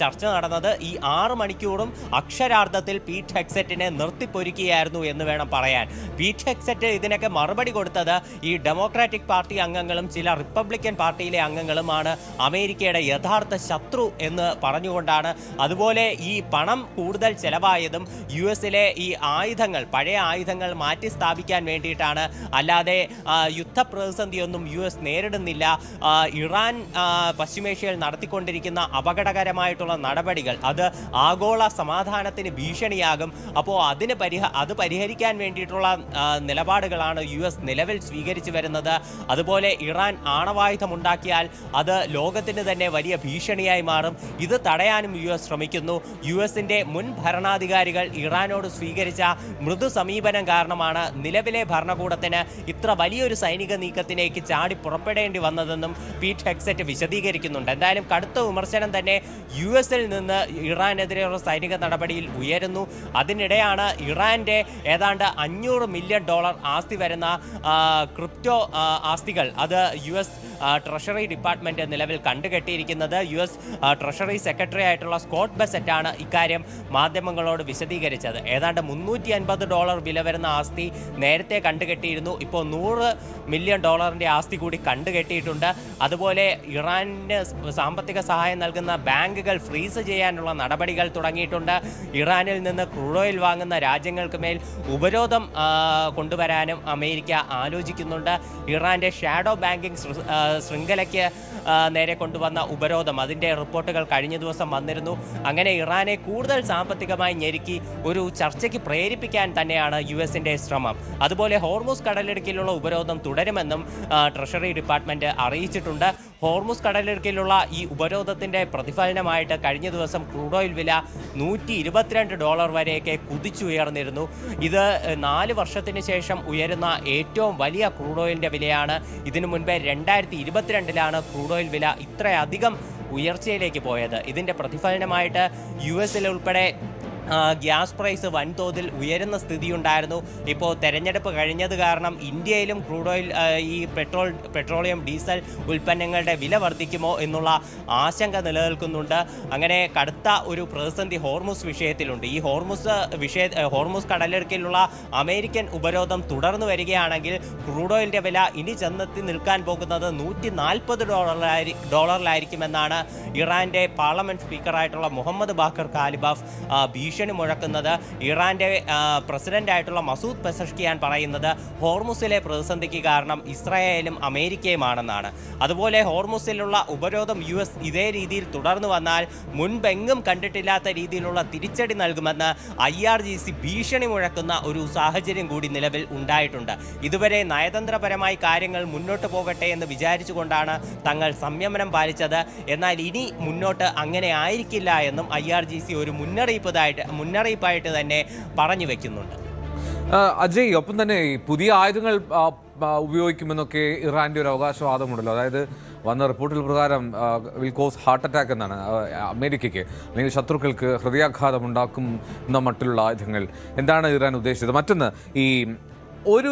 ചർച്ച നടന്നത്. ഈ 6 മണിക്കൂറും അക്ഷരാർത്ഥത്തിൽ പീറ്റ് ഹെഗ്സെറ്റിനെ നിർത്തിപ്പൊരുക്കുകയായിരുന്നു എന്ന് വേണം പറയാൻ. പീറ്റ് ഹെഗ്സെറ്റ് ഇതിനൊക്കെ മറുപടി കൊടുത്തത് ഈ ഡെമോക്രാറ്റിക് പാർട്ടി അംഗങ്ങളും ചില റിപ്പബ്ലിക്കൻ പാർട്ടിയിലെ അംഗങ്ങളുമാണ് അമേരിക്കയുടെ യഥാർത്ഥ ശത്രു എന്ന് പറഞ്ഞുകൊണ്ടാണ്. അതുപോലെ ഈ പണം കൂടുതൽ ചെലവായതും US-ലെ ഈ ആയുധങ്ങൾ, പഴയ ആയുധങ്ങൾ മാറ്റി സ്ഥാപിക്കാൻ വേണ്ടിയിട്ടാണ്. അല്ലാതെ യുദ്ധപ്രതിസന്ധിയൊന്നും US നേരിടുന്നില്ല. ഇറാൻ പശ്ചിമേഷ്യയിൽ നടത്തിക്കൊണ്ടിരിക്കുന്ന അപകടകരമായിട്ടുള്ള നടപടികൾ അത് ആഗോള സമാധാനത്തിന് ഭീഷണിയാകും. അപ്പോൾ അത് പരിഹരിക്കാൻ വേണ്ടിയിട്ടുള്ള നിലപാടുകളാണ് US നിലവിൽ സ്വീകരിച്ചു വരുന്നത്. അതുപോലെ ഇറാൻ ആണവായുധമുണ്ടാക്കിയാൽ അത് ലോകത്തിന് തന്നെ വലിയ ഭീഷണിയായി മാറും. ഇത് തടയാനും US ശ്രമിക്കുന്നു. US-ന്റെ മുൻ ഭരണാധികാരികൾ ഇറാനോട് സ്വീകരിച്ച മൃദു സമീപനം കാരണമാണ് നിലവിലെ ഭരണകൂടത്തിന് ഇത്ര വലിയൊരു സൈനിക നീക്കത്തിലേക്ക് ചാടി പുറപ്പെടേണ്ടി വന്നതെന്നും പീറ്റ് ഹെഗ്സെറ്റ് വിശദീകരിക്കുന്നുണ്ട്. എന്തായാലും കടുത്ത വിമർശനം തന്നെ US-ൽ നിന്ന് ഇറാനെതിരെയുള്ള സൈനിക നടപടിയിൽ ഉയരുന്നു. അതിനിടെയാണ് ഇറാന്റെ ഏതാണ്ട് $500 മില്യൺ ആസ്തി വരുന്ന ക്രിപ്റ്റോ ആസ്തികൾ അത് US ട്രഷറി ഡിപ്പാർട്ട്മെന്റ് നിലവിൽ കണ്ടുകെട്ടിയിരിക്കുന്നത്. US ട്രഷറി സെക്രട്ടറി ആയിട്ടുള്ള സ്കോട്ട് ബെസറ്റാണ് ഇക്കാര്യം മാധ്യമങ്ങളോട് വിശദീകരിച്ചത്. ഏതാണ്ട് $350 വില വരുന്ന ആസ്തി നേരത്തെ കണ്ടുകെട്ടിയിരുന്നു. ഇപ്പോൾ $100 മില്യൺ ആസ്തി കൂടി കണ്ടുകെട്ടിയിട്ടുണ്ട്. അതുപോലെ ഇറാന് സാമ്പത്തിക സഹായം നൽകുന്ന ബാങ്കുകൾ ഫ്രീസ് ചെയ്യാനുള്ള നടപടികൾ തുടങ്ങിയിട്ടുണ്ട്. ഇറാനിൽ നിന്ന് ക്രൂഡ് ഓയിൽ വാങ്ങുന്ന രാജ്യങ്ങൾക്ക് മേൽ ഉപരോധം കൊണ്ടുവരാനും അമേരിക്ക ആലോചിക്കുന്നു. ആലോചിക്കുന്നുണ്ട്. ഇറാന്റെ ഷാഡോ ബാങ്കിംഗ് ശൃംഖലയ്ക്ക് നേരെ കൊണ്ടുവന്ന ഉപരോധം, അതിൻ്റെ റിപ്പോർട്ടുകൾ കഴിഞ്ഞ ദിവസം വന്നിരുന്നു. അങ്ങനെ ഇറാനെ കൂടുതൽ സാമ്പത്തികമായി ഞെരുക്കി ഒരു ചർച്ചയ്ക്ക് പ്രേരിപ്പിക്കാൻ തന്നെയാണ് US-ന്റെ ശ്രമം. അതുപോലെ ഹോർമുസ് കടലിടുക്കിലുള്ള ഉപരോധം തുടരുമെന്നും ട്രഷറി ഡിപ്പാർട്ട്മെന്റ് അറിയിച്ചിട്ടുണ്ട്. ഹോർമുസ് കടലിടുക്കിലുള്ള ഈ ഉപരോധത്തിന്റെ പ്രതിഫലനമായിട്ട് കഴിഞ്ഞ ദിവസം ക്രൂഡ് ഓയിൽ വില $122 വരെയൊക്കെ കുതിച്ചുയർന്നിരുന്നു. ഇത് 4 വർഷത്തിന് ശേഷം ഉയരുന്ന ഏറ്റവും വലിയ ക്രൂഡ് ഓയിലിന്റെ വിലയാണ്. ഇതിനു മുൻപേ 2022-ലാണ് ക്രൂഡ് ഓയിൽ വില ഇത്രയധികം ഉയർച്ചയിലേക്ക് പോയത്. ഇതിന്റെ പ്രതിഫലനമായിട്ട് US-ൽ ഉൾപ്പെടെ ഗ്യാസ് പ്രൈസ് വൻതോതിൽ ഉയരുന്ന സ്ഥിതിയുണ്ടായിരുന്നു. ഇപ്പോൾ തെരഞ്ഞെടുപ്പ് കഴിഞ്ഞത് കാരണം ഇന്ത്യയിലും ക്രൂഡ് ഓയിൽ ഈ പെട്രോളിയം ഡീസൽ ഉൽപ്പന്നങ്ങളുടെ വില വർദ്ധിക്കുമോ എന്നുള്ള ആശങ്ക നിലനിൽക്കുന്നുണ്ട്. അങ്ങനെ കടുത്ത ഒരു പ്രതിസന്ധി ഹോർമുസ് വിഷയത്തിലുണ്ട്. ഈ ഹോർമുസ് കടലിടുക്കിലുള്ള അമേരിക്കൻ ഉപരോധം തുടർന്നു വരികയാണെങ്കിൽ ക്രൂഡ് ഓയിലിൻ്റെ വില ഇനി ചെന്നെത്തി നിൽക്കാൻ പോകുന്നത് $140 ഇറാന്റെ പാർലമെന്റ് സ്പീക്കറായിട്ടുള്ള മുഹമ്മദ് ബാഖർ കാലിബാഫ് ഭീഷണി മുഴക്കുന്നത്. ഇറാന്റെ പ്രസിഡന്റായിട്ടുള്ള മസൂദ് പെസഷ്കിയാൻ പറയുന്നത് ഹോർമുസിലെ പ്രതിസന്ധിക്ക് കാരണം ഇസ്രായേലും അമേരിക്കയുമാണെന്നാണ്. അതുപോലെ ഹോർമുസിലുള്ള ഉപരോധം US ഇതേ രീതിയിൽ തുടർന്നു വന്നാൽ മുൻപെങ്ങും കണ്ടിട്ടില്ലാത്ത രീതിയിലുള്ള തിരിച്ചടി നൽകുമെന്ന് IRGC ഭീഷണി മുഴക്കുന്ന ഒരു സാഹചര്യം കൂടി നിലവിൽ ഉണ്ടായിട്ടുണ്ട്. ഇതുവരെ നയതന്ത്രപരമായി കാര്യങ്ങൾ മുന്നോട്ട് പോകട്ടെ എന്ന് വിചാരിച്ചുകൊണ്ടാണ് തങ്ങൾ സംയമനം പാലിച്ചത്. എന്നാൽ ഇനി മുന്നോട്ട് അങ്ങനെ ആയിരിക്കില്ല എന്നും IRGC ഒരു മുന്നറിയിപ്പായിട്ട് തന്നെ പറഞ്ഞു വെക്കുന്നുണ്ട്. അജയ്, ഒപ്പം തന്നെ പുതിയ ആയുധങ്ങൾ ഉപയോഗിക്കുമെന്നൊക്കെ ഇറാന്റെ ഒരു അവകാശവാദമുണ്ടല്ലോ. അതായത് വന്ന റിപ്പോർട്ടിൽ പ്രകാരം വിൽ കോസ് ഹാർട്ട് അറ്റാക്ക് എന്നാണ് അമേരിക്കയ്ക്ക്, അല്ലെങ്കിൽ ശത്രുക്കൾക്ക് ഹൃദയാഘാതം ഉണ്ടാക്കും എന്ന മട്ടിലുള്ള ആയുധങ്ങൾ. എന്താണ് ഇറാൻ ഉദ്ദേശിച്ചത്? മറ്റൊന്ന്, ഈ ഒരു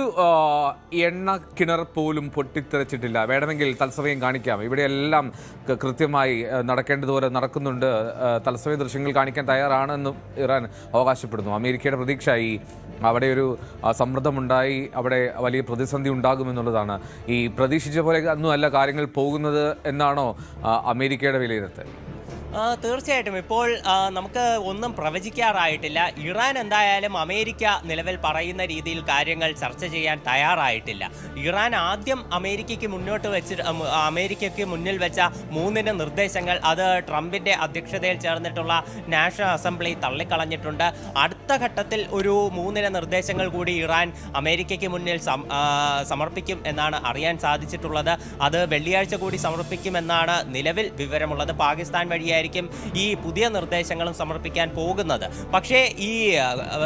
എണ്ണ കിണർ പോലും പൊട്ടിത്തെറിച്ചിട്ടില്ല. വേണമെങ്കിൽ തത്സമയം കാണിക്കാം. ഇവിടെയെല്ലാം കൃത്യമായി നടക്കേണ്ടതുപോലെ നടക്കുന്നുണ്ട്. തത്സമയ ദൃശ്യങ്ങൾ കാണിക്കാൻ തയ്യാറാണെന്നും ഇറാൻ അവകാശപ്പെടുന്നു. അമേരിക്കയുടെ പ്രതീക്ഷ ഈ അവിടെ ഒരു സമ്മർദ്ദമുണ്ടായി അവിടെ വലിയ പ്രതിസന്ധി ഉണ്ടാകുമെന്നുള്ളതാണ്. ഈ പ്രതീക്ഷിച്ച പോലെ ഒന്നും അല്ല കാര്യങ്ങൾ പോകുന്നത് എന്നാണോ അമേരിക്കയുടെ വിലയിരുത്തൽ? തീർച്ചയായിട്ടും ഇപ്പോൾ നമുക്ക് ഒന്നും പ്രവചിക്കാറായിട്ടില്ല. ഇറാൻ എന്തായാലും അമേരിക്ക നിലവിൽ പറയുന്ന രീതിയിൽ കാര്യങ്ങൾ ചർച്ച ചെയ്യാൻ തയ്യാറായിട്ടില്ല. ഇറാൻ ആദ്യം അമേരിക്കയ്ക്ക് മുന്നിൽ വെച്ച 3 നിർദ്ദേശങ്ങൾ അത് ട്രംപിന്റെ അധ്യക്ഷതയിൽ ചേർന്നിട്ടുള്ള നാഷണൽ അസംബ്ലി തള്ളിക്കളഞ്ഞിട്ടുണ്ട്. അടുത്ത ഘട്ടത്തിൽ ഒരു 3 നിർദ്ദേശങ്ങൾ കൂടി ഇറാൻ അമേരിക്കയ്ക്ക് മുന്നിൽ സമർപ്പിക്കും എന്നാണ് അറിയാൻ സാധിച്ചിട്ടുള്ളത്. അത് വെള്ളിയാഴ്ച കൂടി സമർപ്പിക്കുമെന്നാണ് നിലവിൽ വിവരമുള്ളത്. പാകിസ്ഥാൻ വഴിയായി ഈ പുതിയ നിർദ്ദേശങ്ങളും സമർപ്പിക്കാൻ പോകുന്നത്. പക്ഷേ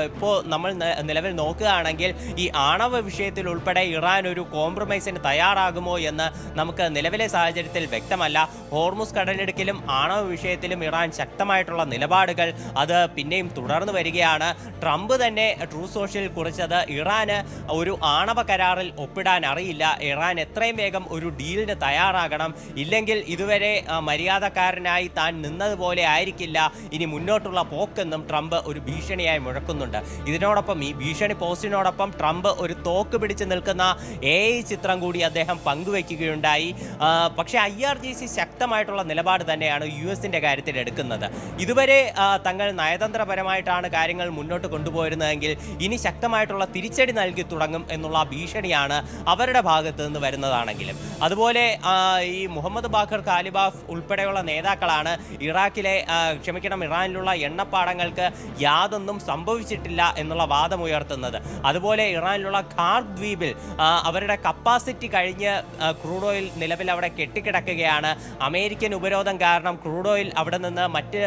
ഇപ്പോൾ നമ്മൾ നിലവിൽ നോക്കുകയാണെങ്കിൽ ഈ ആണവ വിഷയത്തിൽ ഉൾപ്പെടെ ഇറാൻ ഒരു കോംപ്രമൈസിന് തയ്യാറാകുമോ എന്ന് നമുക്ക് നിലവിലെ സാഹചര്യത്തിൽ വ്യക്തമല്ല. ഹോർമുസ് കടലിടുക്കിലും ആണവ വിഷയത്തിലും ഇറാൻ ശക്തമായിട്ടുള്ള നിലപാടുകൾ അത് പിന്നെയും തുടർന്നു വരികയാണ്. ട്രംപ് തന്നെ ട്രൂ സോഷ്യൽ കുറിച്ചത് ഇറാന് ഒരു ആണവ കരാറിൽ ഒപ്പിടാൻ അറിയില്ല, ഇറാൻ എത്രയും വേഗം ഒരു ഡീലിന് തയ്യാറാകണം, ഇല്ലെങ്കിൽ ഇതുവരെ മര്യാദക്കാരനായി താൻ നിന്നതുപോലെ ആയിരിക്കില്ല ഇനി മുന്നോട്ടുള്ള പോക്കെന്നും ട്രംപ് ഒരു ഭീഷണിയായി മുഴക്കുന്നുണ്ട്. ഇതിനോടൊപ്പം ഈ ഭീഷണി പോസ്റ്റിനോടൊപ്പം ട്രംപ് ഒരു തോക്ക് പിടിച്ച് നിൽക്കുന്ന AI ചിത്രം കൂടി അദ്ദേഹം പങ്കുവയ്ക്കുകയുണ്ടായി. പക്ഷേ IRGC ശക്തമായിട്ടുള്ള നിലപാട് തന്നെയാണ് US-ന്റെ കാര്യത്തിൽ എടുക്കുന്നത്. ഇതുവരെ തങ്ങൾ നയതന്ത്രപരമായിട്ടാണ് കാര്യങ്ങൾ മുന്നോട്ട് കൊണ്ടുപോയിരുന്നതെങ്കിൽ ഇനി ശക്തമായിട്ടുള്ള തിരിച്ചടി നൽകി തുടങ്ങും എന്നുള്ള ഭീഷണിയാണ് അവരുടെ ഭാഗത്ത് നിന്ന് വരുന്നതാണെങ്കിലും. അതുപോലെ ഈ മുഹമ്മദ് ബാഖർ കാലിബാഫ് ഉൾപ്പെടെയുള്ള നേതാക്കളാണ് ഇറാനിലുള്ള എണ്ണപ്പാടങ്ങൾക്ക് യാതൊന്നും സംഭവിച്ചിട്ടില്ല എന്നുള്ള വാദമുയർത്തുന്നത്. അതുപോലെ ഇറാനിലുള്ള ഖാർഗ് ദ്വീപിൽ അവരുടെ കപ്പാസിറ്റി കഴിഞ്ഞ് ക്രൂഡ് ഓയിൽ നിലവിൽ അവിടെ കെട്ടിക്കിടക്കുകയാണ്. അമേരിക്കൻ ഉപരോധം കാരണം ക്രൂഡ് ഓയിൽ അവിടെ നിന്ന് മറ്റ്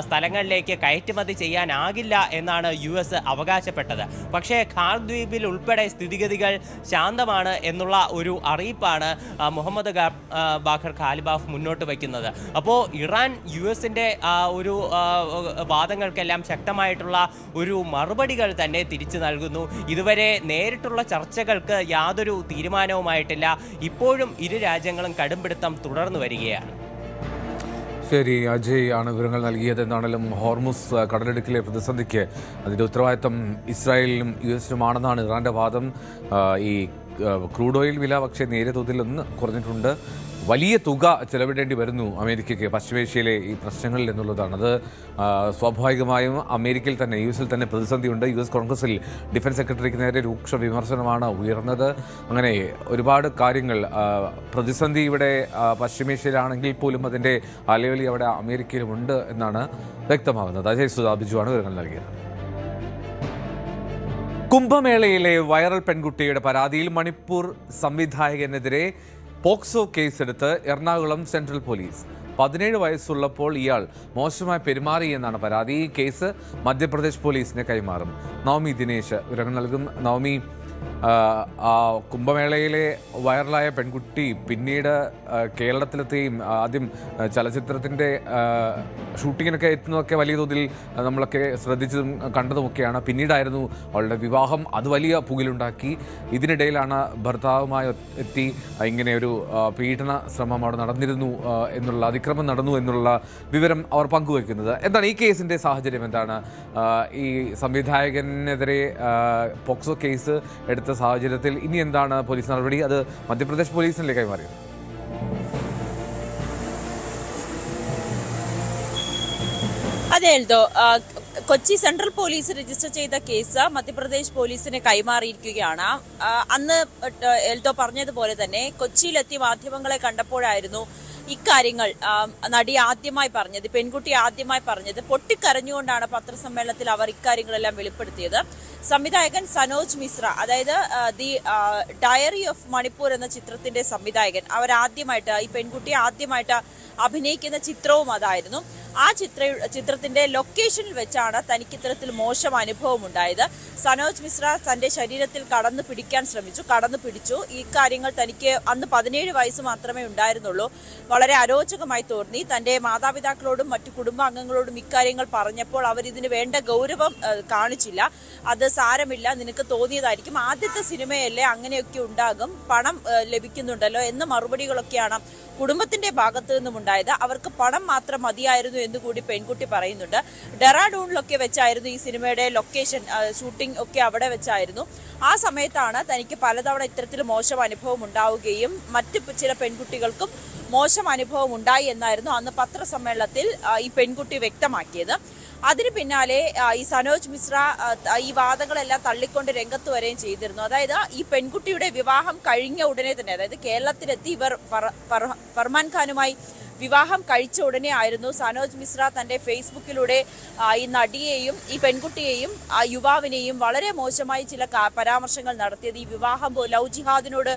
സ്ഥലങ്ങളിലേക്ക് കയറ്റുമതി ചെയ്യാനാകില്ല എന്നാണ് US അവകാശപ്പെട്ടത്. പക്ഷേ ഖാർഗ് ദ്വീപിൽ ഉൾപ്പെടെ സ്ഥിതിഗതികൾ ശാന്തമാണ് എന്നുള്ള ഒരു അറിയിപ്പാണ് മുഹമ്മദ് ബാഖർ കാലിബാഫ് മുന്നോട്ട് വയ്ക്കുന്നത്. അപ്പോൾ ഇറാൻ US-ന്റെ ഒരു വാദങ്ങൾക്കെല്ലാം ശക്തമായിട്ടുള്ള ഒരു മറുപടികൾ തന്നെ തിരിച്ചു നൽകുന്നു. ഇതുവരെ നേരിട്ടുള്ള ചർച്ചകൾക്ക് യാതൊരു തീരുമാനവുമായിട്ടില്ല. ഇപ്പോഴും ഇരു രാജ്യങ്ങളും കടുംപിടുത്തം തുടർന്നു വരികയാണ്. ശരി, അജയ് ആണ് വിവരങ്ങൾ നൽകിയത്. എന്നാണെങ്കിലും ഹോർമുസ് കടലിടുക്കിലെ പ്രതിസന്ധിക്ക് അതിൻ്റെ ഉത്തരവാദിത്തം ഇസ്രായേലിനും US-നുമാണെന്നാണ് ഇറാന്റെ വാദം. ഈ ക്രൂഡ് ഓയിൽ വില പക്ഷേ നേരിയ തോതിൽ ഒന്ന് കുറഞ്ഞിട്ടുണ്ട്. വലിയ തുക ചെലവിടേണ്ടി വരുന്നു അമേരിക്കയ്ക്ക് പശ്ചിമേഷ്യയിലെ ഈ പ്രശ്നങ്ങളിൽ എന്നുള്ളതാണ്. അത് സ്വാഭാവികമായും അമേരിക്കയിൽ തന്നെ US തന്നെ പ്രതിസന്ധിയുണ്ട്. US കോൺഗ്രസിൽ ഡിഫൻസ് സെക്രട്ടറിക്ക് നേരെ രൂക്ഷ വിമർശനമാണ് ഉയർന്നത്. അങ്ങനെ ഒരുപാട് കാര്യങ്ങൾ പ്രതിസന്ധി ഇവിടെ പശ്ചിമേഷ്യയിലാണെങ്കിൽ പോലും അതിൻ്റെ അലയൊലി അവിടെ അമേരിക്കയിലുമുണ്ട് എന്നാണ് വ്യക്തമാകുന്നത്. അജയ് സുധാ ബിജുവാണ് വിവരങ്ങൾ നൽകിയത്. കുംഭമേളയിലെ വൈറൽ പെൺകുട്ടിയുടെ പരാതിയിൽ മണിപ്പൂർ സംവിധായകനെതിരെ പോക്സോ കേസെടുത്ത് എറണാകുളം സെൻട്രൽ പോലീസ്. 17 വയസ്സുള്ളപ്പോൾ ഇയാൾ മോശമായി പെരുമാറിയെന്നാണ് പരാതി. ഈ കേസ് മധ്യപ്രദേശ് പോലീസിന് കൈമാറും. നവമി ദിനേശ് വിവരങ്ങൾ നൽകും. നവമി, കുംഭമേളയിലെ വൈറലായ പെൺകുട്ടി പിന്നീട് കേരളത്തിലെത്തുകയും ആദ്യം ചലച്ചിത്രത്തിൻ്റെ ഷൂട്ടിങ്ങിനൊക്കെ എത്തുന്നതൊക്കെ വലിയ തോതിൽ നമ്മളൊക്കെ ശ്രദ്ധിച്ചതും കണ്ടതുമൊക്കെയാണ്. പിന്നീടായിരുന്നു അവളുടെ വിവാഹം. അത് വലിയ പുകിലുണ്ടാക്കി. ഇതിനിടയിലാണ് ഭർത്താവുമായി എത്തി ഇങ്ങനെ ഒരു പീഡന ശ്രമം അവിടെ നടന്നിരുന്നു എന്നുള്ള, അതിക്രമം നടന്നു എന്നുള്ള വിവരം അവർ പങ്കുവയ്ക്കുന്നത്. എന്താണ് ഈ കേസിൻ്റെ സാഹചര്യം? എന്താണ് ഈ സംവിധായകനെതിരെ പോക്സോ കേസ് എടുത്ത സാഹചര്യത്തിൽ ഇനി എന്താണ് പോലീസ് നടപടി? അത് മധ്യപ്രദേശ് പോലീസിനെ കൈമാറിയത്. അതെ Eldho, Kochi central police register ചെയ്ത കേസ് മധ്യപ്രദേശ് പോലീസിന് കൈമാറിയിരിക്കുകയാണ്. അന്ന് എൽദോ പറഞ്ഞതുപോലെ തന്നെ കൊച്ചിയിലെത്തി മാധ്യമങ്ങളെ കണ്ടപ്പോഴായിരുന്നു ഇക്കാര്യങ്ങൾ നടി ആദ്യമായി പറഞ്ഞത്, പെൺകുട്ടി ആദ്യമായി പറഞ്ഞത്. പൊട്ടിക്കരഞ്ഞുകൊണ്ടാണ് പത്രസമ്മേളനത്തിൽ അവർ ഇക്കാര്യങ്ങളെല്ലാം വെളിപ്പെടുത്തിയത്. സംവിധായകൻ സനോജ് മിശ്ര, അതായത് ദി ഡയറി ഓഫ് മണിപ്പൂർ എന്ന ചിത്രത്തിന്റെ സംവിധായകൻ, അവരാദ്യമായിട്ട് ഈ പെൺകുട്ടി ആദ്യമായിട്ട് അഭിനയിക്കുന്ന ചിത്രവും അതായിരുന്നു. ആ ചിത്രത്തിന്റെ ലൊക്കേഷനിൽ വെച്ചാണ് തനിക്ക് ഇത്തരത്തിൽ മോശം അനുഭവം ഉണ്ടായത്. സനോജ് മിശ്ര തന്റെ ശരീരത്തിൽ കടന്നു പിടിക്കാൻ ശ്രമിച്ചു, കടന്നു പിടിച്ചു. ഈ കാര്യങ്ങൾ തനിക്ക് അന്ന് 17 വയസ്സ് മാത്രമേ ഉണ്ടായിരുന്നുള്ളൂ. വളരെ അരോചകമായി തോന്നി. തന്റെ മാതാപിതാക്കളോടും മറ്റു കുടുംബാംഗങ്ങളോടും ഇക്കാര്യങ്ങൾ പറഞ്ഞപ്പോൾ അവരിതിന് വേണ്ട ഗൗരവം കാണിച്ചില്ല. അത് സാരമില്ല, നിനക്ക് തോന്നിയതായിരിക്കും, ആദ്യത്തെ സിനിമയല്ലേ, അങ്ങനെയൊക്കെ ഉണ്ടാകും, പണം ലഭിക്കുന്നുണ്ടല്ലോ എന്ന മറുപടികളൊക്കെയാണ് കുടുംബത്തിന്റെ ഭാഗത്തു നിന്നും ഉണ്ടായത്. അവർക്ക് പണം മാത്രം മതിയായിരുന്നു എന്നുകൂടി പെൺകുട്ടി പറയുന്നുണ്ട്. ഡെറാഡൂണിലൊക്കെ വെച്ചായിരുന്നു ഈ സിനിമയുടെ ലൊക്കേഷൻ, ഷൂട്ടിംഗ് ഒക്കെ അവിടെ വെച്ചായിരുന്നു. ആ സമയത്താണ് തനിക്ക് പലതവണ ഇത്തരത്തിൽ മോശം അനുഭവം ഉണ്ടാവുകയും മറ്റ് ചില പെൺകുട്ടികൾക്കും മോശം അനുഭവം ഉണ്ടായി എന്നായിരുന്നു അന്ന് പത്രസമ്മേളനത്തിൽ ഈ പെൺകുട്ടി വ്യക്തമാക്കിയത്. അതിന് പിന്നാലെ ഈ സനോജ് മിശ്ര ഈ വാദങ്ങളെല്ലാം തള്ളിക്കൊണ്ട് രംഗത്ത് വരികയും ചെയ്തിരുന്നു. അതായത് ഈ പെൺകുട്ടിയുടെ വിവാഹം കഴിഞ്ഞ ഉടനെ തന്നെ, അതായത് കേരളത്തിലെത്തി ഇവർ ഫർമാൻ ഖാനുമായി വിവാഹം കഴിച്ച ഉടനെ ആയിരുന്നു സനോജ് മിശ്ര തന്റെ ഫേസ്ബുക്കിലൂടെ ഈ നടിയെയും ഈ പെൺകുട്ടിയെയും യുവാവിനെയും വളരെ മോശമായി ചില പരാമർശങ്ങൾ നടത്തിയത്. ഈ വിവാഹം ലവ് ജിഹാദിനോട്,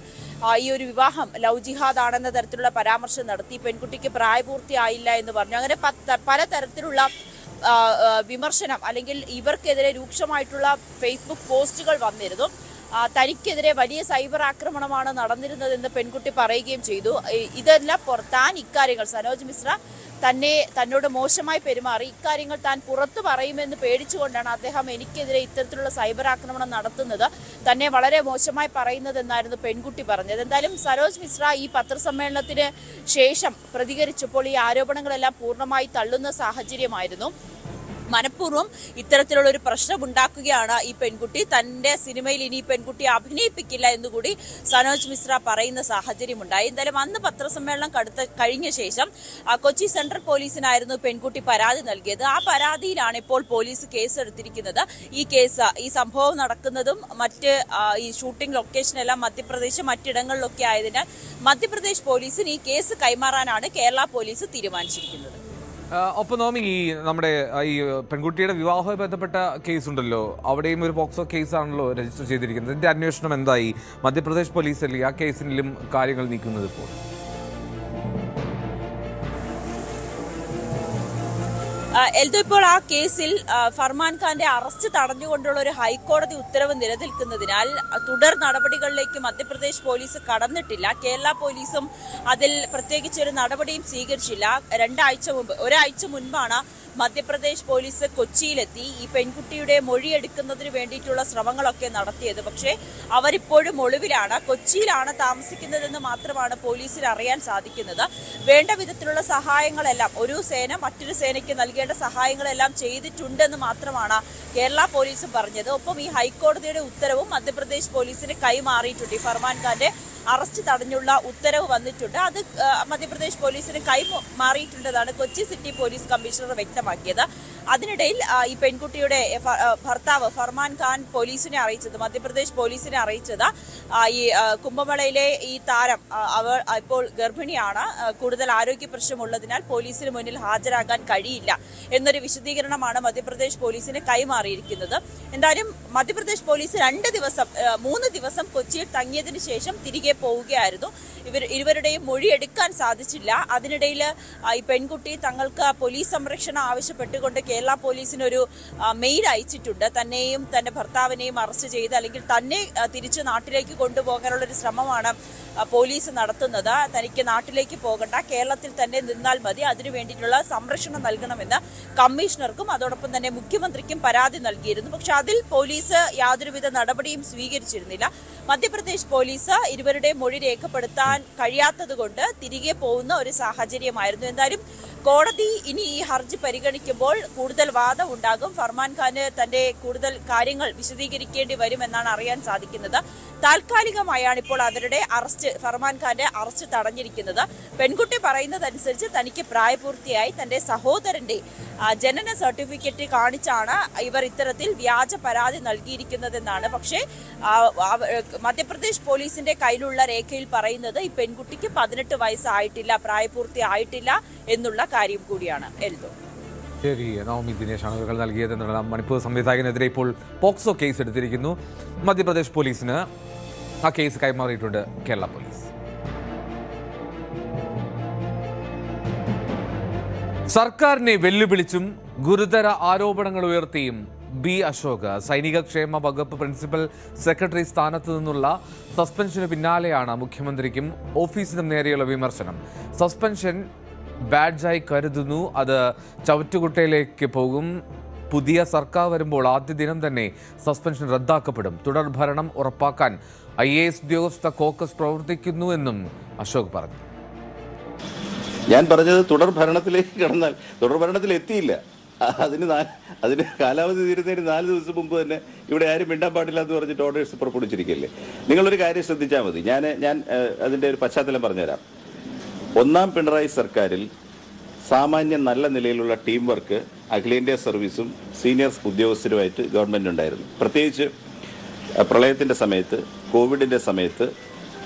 ഈ ഒരു വിവാഹം ലവ് ജിഹാദ് ആണെന്ന തരത്തിലുള്ള പരാമർശം നടത്തി. പെൺകുട്ടിക്ക് പ്രായപൂർത്തിയായില്ല എന്ന് പറഞ്ഞു. അങ്ങനെ പലതരത്തിലുള്ള വിമർശനം അല്ലെങ്കിൽ ഇവർക്കെതിരെ രൂക്ഷമായിട്ടുള്ള ഫേസ്ബുക്ക് പോസ്റ്റുകൾ വന്നിരുന്നു. തനിക്കെതിരെ വലിയ സൈബർ ആക്രമണമാണ് നടന്നിരുന്നതെന്ന് പെൺകുട്ടി പറയുകയും ചെയ്തു. ഇതെല്ലാം താൻ ഇക്കാര്യങ്ങൾ, സനോജ് മിശ്ര തന്നോട് മോശമായി പെരുമാറി, ഇക്കാര്യങ്ങൾ താൻ പുറത്തു പറയുമെന്ന് പേടിച്ചുകൊണ്ടാണ് അദ്ദേഹം എനിക്കെതിരെ ഇത്തരത്തിലുള്ള സൈബർ ആക്രമണം നടത്തുന്നത്, തന്നെ വളരെ മോശമായി പറയുന്നതെന്നായിരുന്നു പെൺകുട്ടി പറഞ്ഞത്. എന്തായാലും സനോജ് മിശ്ര ഈ പത്രസമ്മേളനത്തിന് ശേഷം പ്രതികരിച്ചപ്പോൾ ഈ ആരോപണങ്ങളെല്ലാം പൂർണ്ണമായി തള്ളുന്ന സാഹചര്യമായിരുന്നു. മനഃപൂർവ്വം ഇത്തരത്തിലുള്ള ഒരു പ്രശ്നം ഉണ്ടാക്കുകയാണ് ഈ പെൺകുട്ടി. തന്റെ സിനിമയിൽ ഇനി പെൺകുട്ടിയെ അഭിനയിപ്പിക്കില്ല എന്നുകൂടി സനോജ് മിശ്ര പറയുന്ന സാഹചര്യം ഉണ്ടായി. എന്തായാലും അന്ന് പത്രസമ്മേളനം കഴിഞ്ഞ ശേഷം കൊച്ചി സെൻട്രൽ പോലീസിനായിരുന്നു പെൺകുട്ടി പരാതി നൽകിയത്. ആ പരാതിയിലാണ് ഇപ്പോൾ പോലീസ് കേസെടുത്തിരിക്കുന്നത്. ഈ സംഭവം നടക്കുന്നതും ഈ ഷൂട്ടിംഗ് ലൊക്കേഷനെല്ലാം മധ്യപ്രദേശ് മറ്റിടങ്ങളിലൊക്കെ ആയതിനാൽ മധ്യപ്രദേശ് പോലീസിന് ഈ കേസ് കൈമാറാനാണ് കേരള പോലീസ് തീരുമാനിച്ചിരിക്കുന്നത്. ഒപ്പം നോമി, നമ്മുടെ ഈ പെൺകുട്ടിയുടെ വിവാഹവുമായി ബന്ധപ്പെട്ട കേസുണ്ടല്ലോ, അവിടെയും ഒരു പോക്സോ കേസാണല്ലോ രജിസ്റ്റർ ചെയ്തിരിക്കുന്നത്. ഇതിന്റെ അന്വേഷണം എന്തായി? മധ്യപ്രദേശ് പോലീസല്ലേ ആ കേസിലും കാര്യങ്ങൾ നീക്കുന്നത് ഇപ്പോൾ? എൽദോ, ഇപ്പോൾ ആ കേസിൽ ഫർമാൻ ഖാന്റെ അറസ്റ്റ് തടഞ്ഞുകൊണ്ടുള്ള ഒരു ഹൈക്കോടതി ഉത്തരവ് നിലനിൽക്കുന്നതിനാൽ തുടർ നടപടികളിലേക്ക് മധ്യപ്രദേശ് പോലീസ് കടന്നിട്ടില്ല. കേരള പോലീസും അതിൽ പ്രത്യേകിച്ച് ഒരു നടപടിയും സ്വീകരിച്ചില്ല. ഒരാഴ്ച മുൻപാണ് മധ്യപ്രദേശ് പോലീസ് കൊച്ചിയിലെത്തി ഈ പെൺകുട്ടിയുടെ മൊഴിയെടുക്കുന്നതിന് വേണ്ടിയിട്ടുള്ള ശ്രമങ്ങളൊക്കെ നടത്തിയത്. പക്ഷേ അവരിപ്പോഴും ഒളിവിലാണ്, കൊച്ചിയിലാണ് താമസിക്കുന്നതെന്ന് മാത്രമാണ് പോലീസിന് അറിയാൻ സാധിക്കുന്നത്. വേണ്ട വിധത്തിലുള്ള സഹായങ്ങളെല്ലാം ഒരു സേന മറ്റൊരു സേനയ്ക്ക് നൽകേണ്ട സഹായങ്ങളെല്ലാം ചെയ്തിട്ടുണ്ടെന്ന് മാത്രമാണ് കേരള പോലീസ് പറഞ്ഞത്. ഒപ്പം ഈ ഹൈക്കോടതിയുടെ ഉത്തരവും മധ്യപ്രദേശ് പോലീസിന് കൈമാറിയിട്ടുണ്ട്. ഈ ഫർമാൻ ഖാന്റെ അറസ്റ്റ് തടഞ്ഞുള്ള ഉത്തരവ് വന്നിട്ടുണ്ട്. അത് മധ്യപ്രദേശ് പോലീസിന് കൈമാറിയിട്ടുണ്ടെന്നാണ് കൊച്ചി സിറ്റി പോലീസ് കമ്മീഷണർ വ്യക്തമാക്കിയത്. അതിനിടയിൽ ഈ പെൺകുട്ടിയുടെ ഭർത്താവ് ഫർമാൻ ഖാൻ പോലീസിനെ അറിയിച്ചത്, മധ്യപ്രദേശ് പോലീസിനെ അറിയിച്ചത് ഈ കുംഭമേളയിലെ ഈ താരം അവൾ ഇപ്പോൾ ഗർഭിണിയാണ്, കൂടുതൽ ആരോഗ്യ പ്രശ്നമുള്ളതിനാൽ പോലീസിന് മുന്നിൽ ഹാജരാകാൻ കഴിയില്ല എന്നൊരു വിശദീകരണമാണ് മധ്യപ്രദേശ് പോലീസിന് കൈമാറിയിരിക്കുന്നത്. എന്തായാലും മധ്യപ്രദേശ് പോലീസ് 3 ദിവസം കൊച്ചിയിൽ തങ്ങിയതിനു ശേഷം തിരികെ പോവുകയായിരുന്നു. ഇരുവരുടെയും മൊഴിയെടുക്കാൻ സാധിച്ചില്ല. അതിനിടയിൽ ഈ പെൺകുട്ടി തങ്ങൾക്ക് പോലീസ് സംരക്ഷണം ആവശ്യപ്പെട്ടുകൊണ്ട് കേരള പോലീസിനൊരു മെയിൽ അയച്ചിട്ടുണ്ട്. തന്നെയും തന്റെ ഭർത്താവിനെയും അറസ്റ്റ് ചെയ്ത് അല്ലെങ്കിൽ തന്നെ തിരിച്ച് നാട്ടിലേക്ക് കൊണ്ടുപോകാനുള്ള ഒരു ശ്രമമാണ് പോലീസ് നടത്തുന്നത്. തനിക്ക് നാട്ടിലേക്ക് പോകണ്ട, കേരളത്തിൽ തന്നെ നിന്നാൽ മതി, അതിനു വേണ്ടിയിട്ടുള്ള സംരക്ഷണം നൽകണമെന്ന് കമ്മീഷണർക്കും അതോടൊപ്പം തന്നെ മുഖ്യമന്ത്രിക്കും പരാതി നൽകിയിരുന്നു. പക്ഷെ അതിൽ പോലീസ് യാതൊരുവിധ നടപടിയും സ്വീകരിച്ചിരുന്നില്ല. മധ്യപ്രദേശ് പോലീസ് ഇരുവരുടെയും മൊഴി രേഖപ്പെടുത്താൻ കഴിയാത്തതുകൊണ്ട് തിരികെ പോകുന്ന ഒരു സാഹചര്യമായിരുന്നു. എന്തായാലും കോടതി ഇനി ഈ ഹർജി പരിഗണിക്കുമ്പോൾ കൂടുതൽ വാദം ഉണ്ടാകും. ഫർമാൻ ഖാന് തന്റെ കൂടുതൽ കാര്യങ്ങൾ വിശദീകരിക്കേണ്ടി വരുമെന്നാണ് അറിയാൻ സാധിക്കുന്നത്. താൽക്കാലികമായാണ് ഇപ്പോൾ അവരുടെ ഫർമാൻ ഖാന്റെ അറസ്റ്റ് തടഞ്ഞിരിക്കുന്നത്. പെൺകുട്ടി പറയുന്നതനുസരിച്ച് തനിക്ക് പ്രായപൂർത്തിയായി, തന്റെ സഹോദരന്റെ ജനന സർട്ടിഫിക്കറ്റ് കാണിച്ചാണ് ഇവർ ഇത്തരത്തിൽ വ്യാജ പരാതി നൽകിയിരിക്കുന്നതെന്നാണ്. പക്ഷേ മധ്യപ്രദേശ് പോലീസിന്റെ കയ്യിലുള്ള രേഖയിൽ പറയുന്നത് ഈ പെൺകുട്ടിക്ക് 18 വയസ്സായിട്ടില്ല, പ്രായപൂർത്തി ആയിട്ടില്ല എന്നുള്ള കാര്യം കൂടിയാണ്. എൽദോ. ശരി, നവമി ദിനേശാണ് വിവരങ്ങൾ നൽകിയതെന്നുള്ള മണിപ്പൂർ സംവിധായകനെതിരെ ഇപ്പോൾ പോക്സോ കേസ് എടുത്തിരിക്കുന്നു. മധ്യപ്രദേശ് പോലീസിന് ആ കേസ് കൈമാറിയിട്ടുണ്ട് കേരള പോലീസ്. സർക്കാരിനെ വെല്ലുവിളിച്ചും ഗുരുതര ആരോപണങ്ങൾ ഉയർത്തിയും ബി അശോക് സൈനിക ക്ഷേമ വകുപ്പ് പ്രിൻസിപ്പൽ സെക്രട്ടറി സ്ഥാനത്ത് നിന്നുള്ള സസ്പെൻഷന് പിന്നാലെയാണ് മുഖ്യമന്ത്രിക്കും ഓഫീസിനും നേരെയുള്ള വിമർശനം. സസ്പെൻഷൻ ബാഡ്ജായി കരുതുന്നു, അത് ചവറ്റുകുട്ടയിലേക്ക് പോകും. പുതിയ സർക്കാർ വരുമ്പോൾ ആദ്യ ദിനം തന്നെ സസ്പെൻഷൻ റദ്ദാക്കപ്പെടും. തുടർ ഭരണം ഉറപ്പാക്കാൻ IAS ഉദ്യോഗസ്ഥ കോക്കസ് പ്രവർത്തിക്കുന്നു എന്നും അശോക് പറഞ്ഞു. ഞാൻ പറഞ്ഞത് തുടർ ഭരണത്തിലേക്ക് കടന്നാൽ തുടർ ഭരണത്തിൽ എത്തിയില്ല. അതിന് കാലാവധി തീരുന്നതിന് 4 ദിവസം മുമ്പ് തന്നെ ഇവിടെ ആരും മിണ്ടാൻ പാടില്ല എന്ന് പറഞ്ഞിട്ട് ഓർഡേഴ്സ് പുറപ്പെടുവിച്ചിരിക്കല്ലേ. നിങ്ങളൊരു കാര്യം ശ്രദ്ധിച്ചാൽ മതി. ഞാൻ അതിൻ്റെ ഒരു പശ്ചാത്തലം പറഞ്ഞുതരാം. 1ാം പിണറായി സർക്കാരിൽ സാമാന്യം നല്ല നിലയിലുള്ള ടീം വർക്ക് അഖിലേന്ത്യാ സർവീസും സീനിയർ ഉദ്യോഗസ്ഥരുമായിട്ട് ഗവൺമെൻറ് ഉണ്ടായിരുന്നു. പ്രത്യേകിച്ച് പ്രളയത്തിൻ്റെ സമയത്ത്, കോവിഡിൻ്റെ സമയത്ത്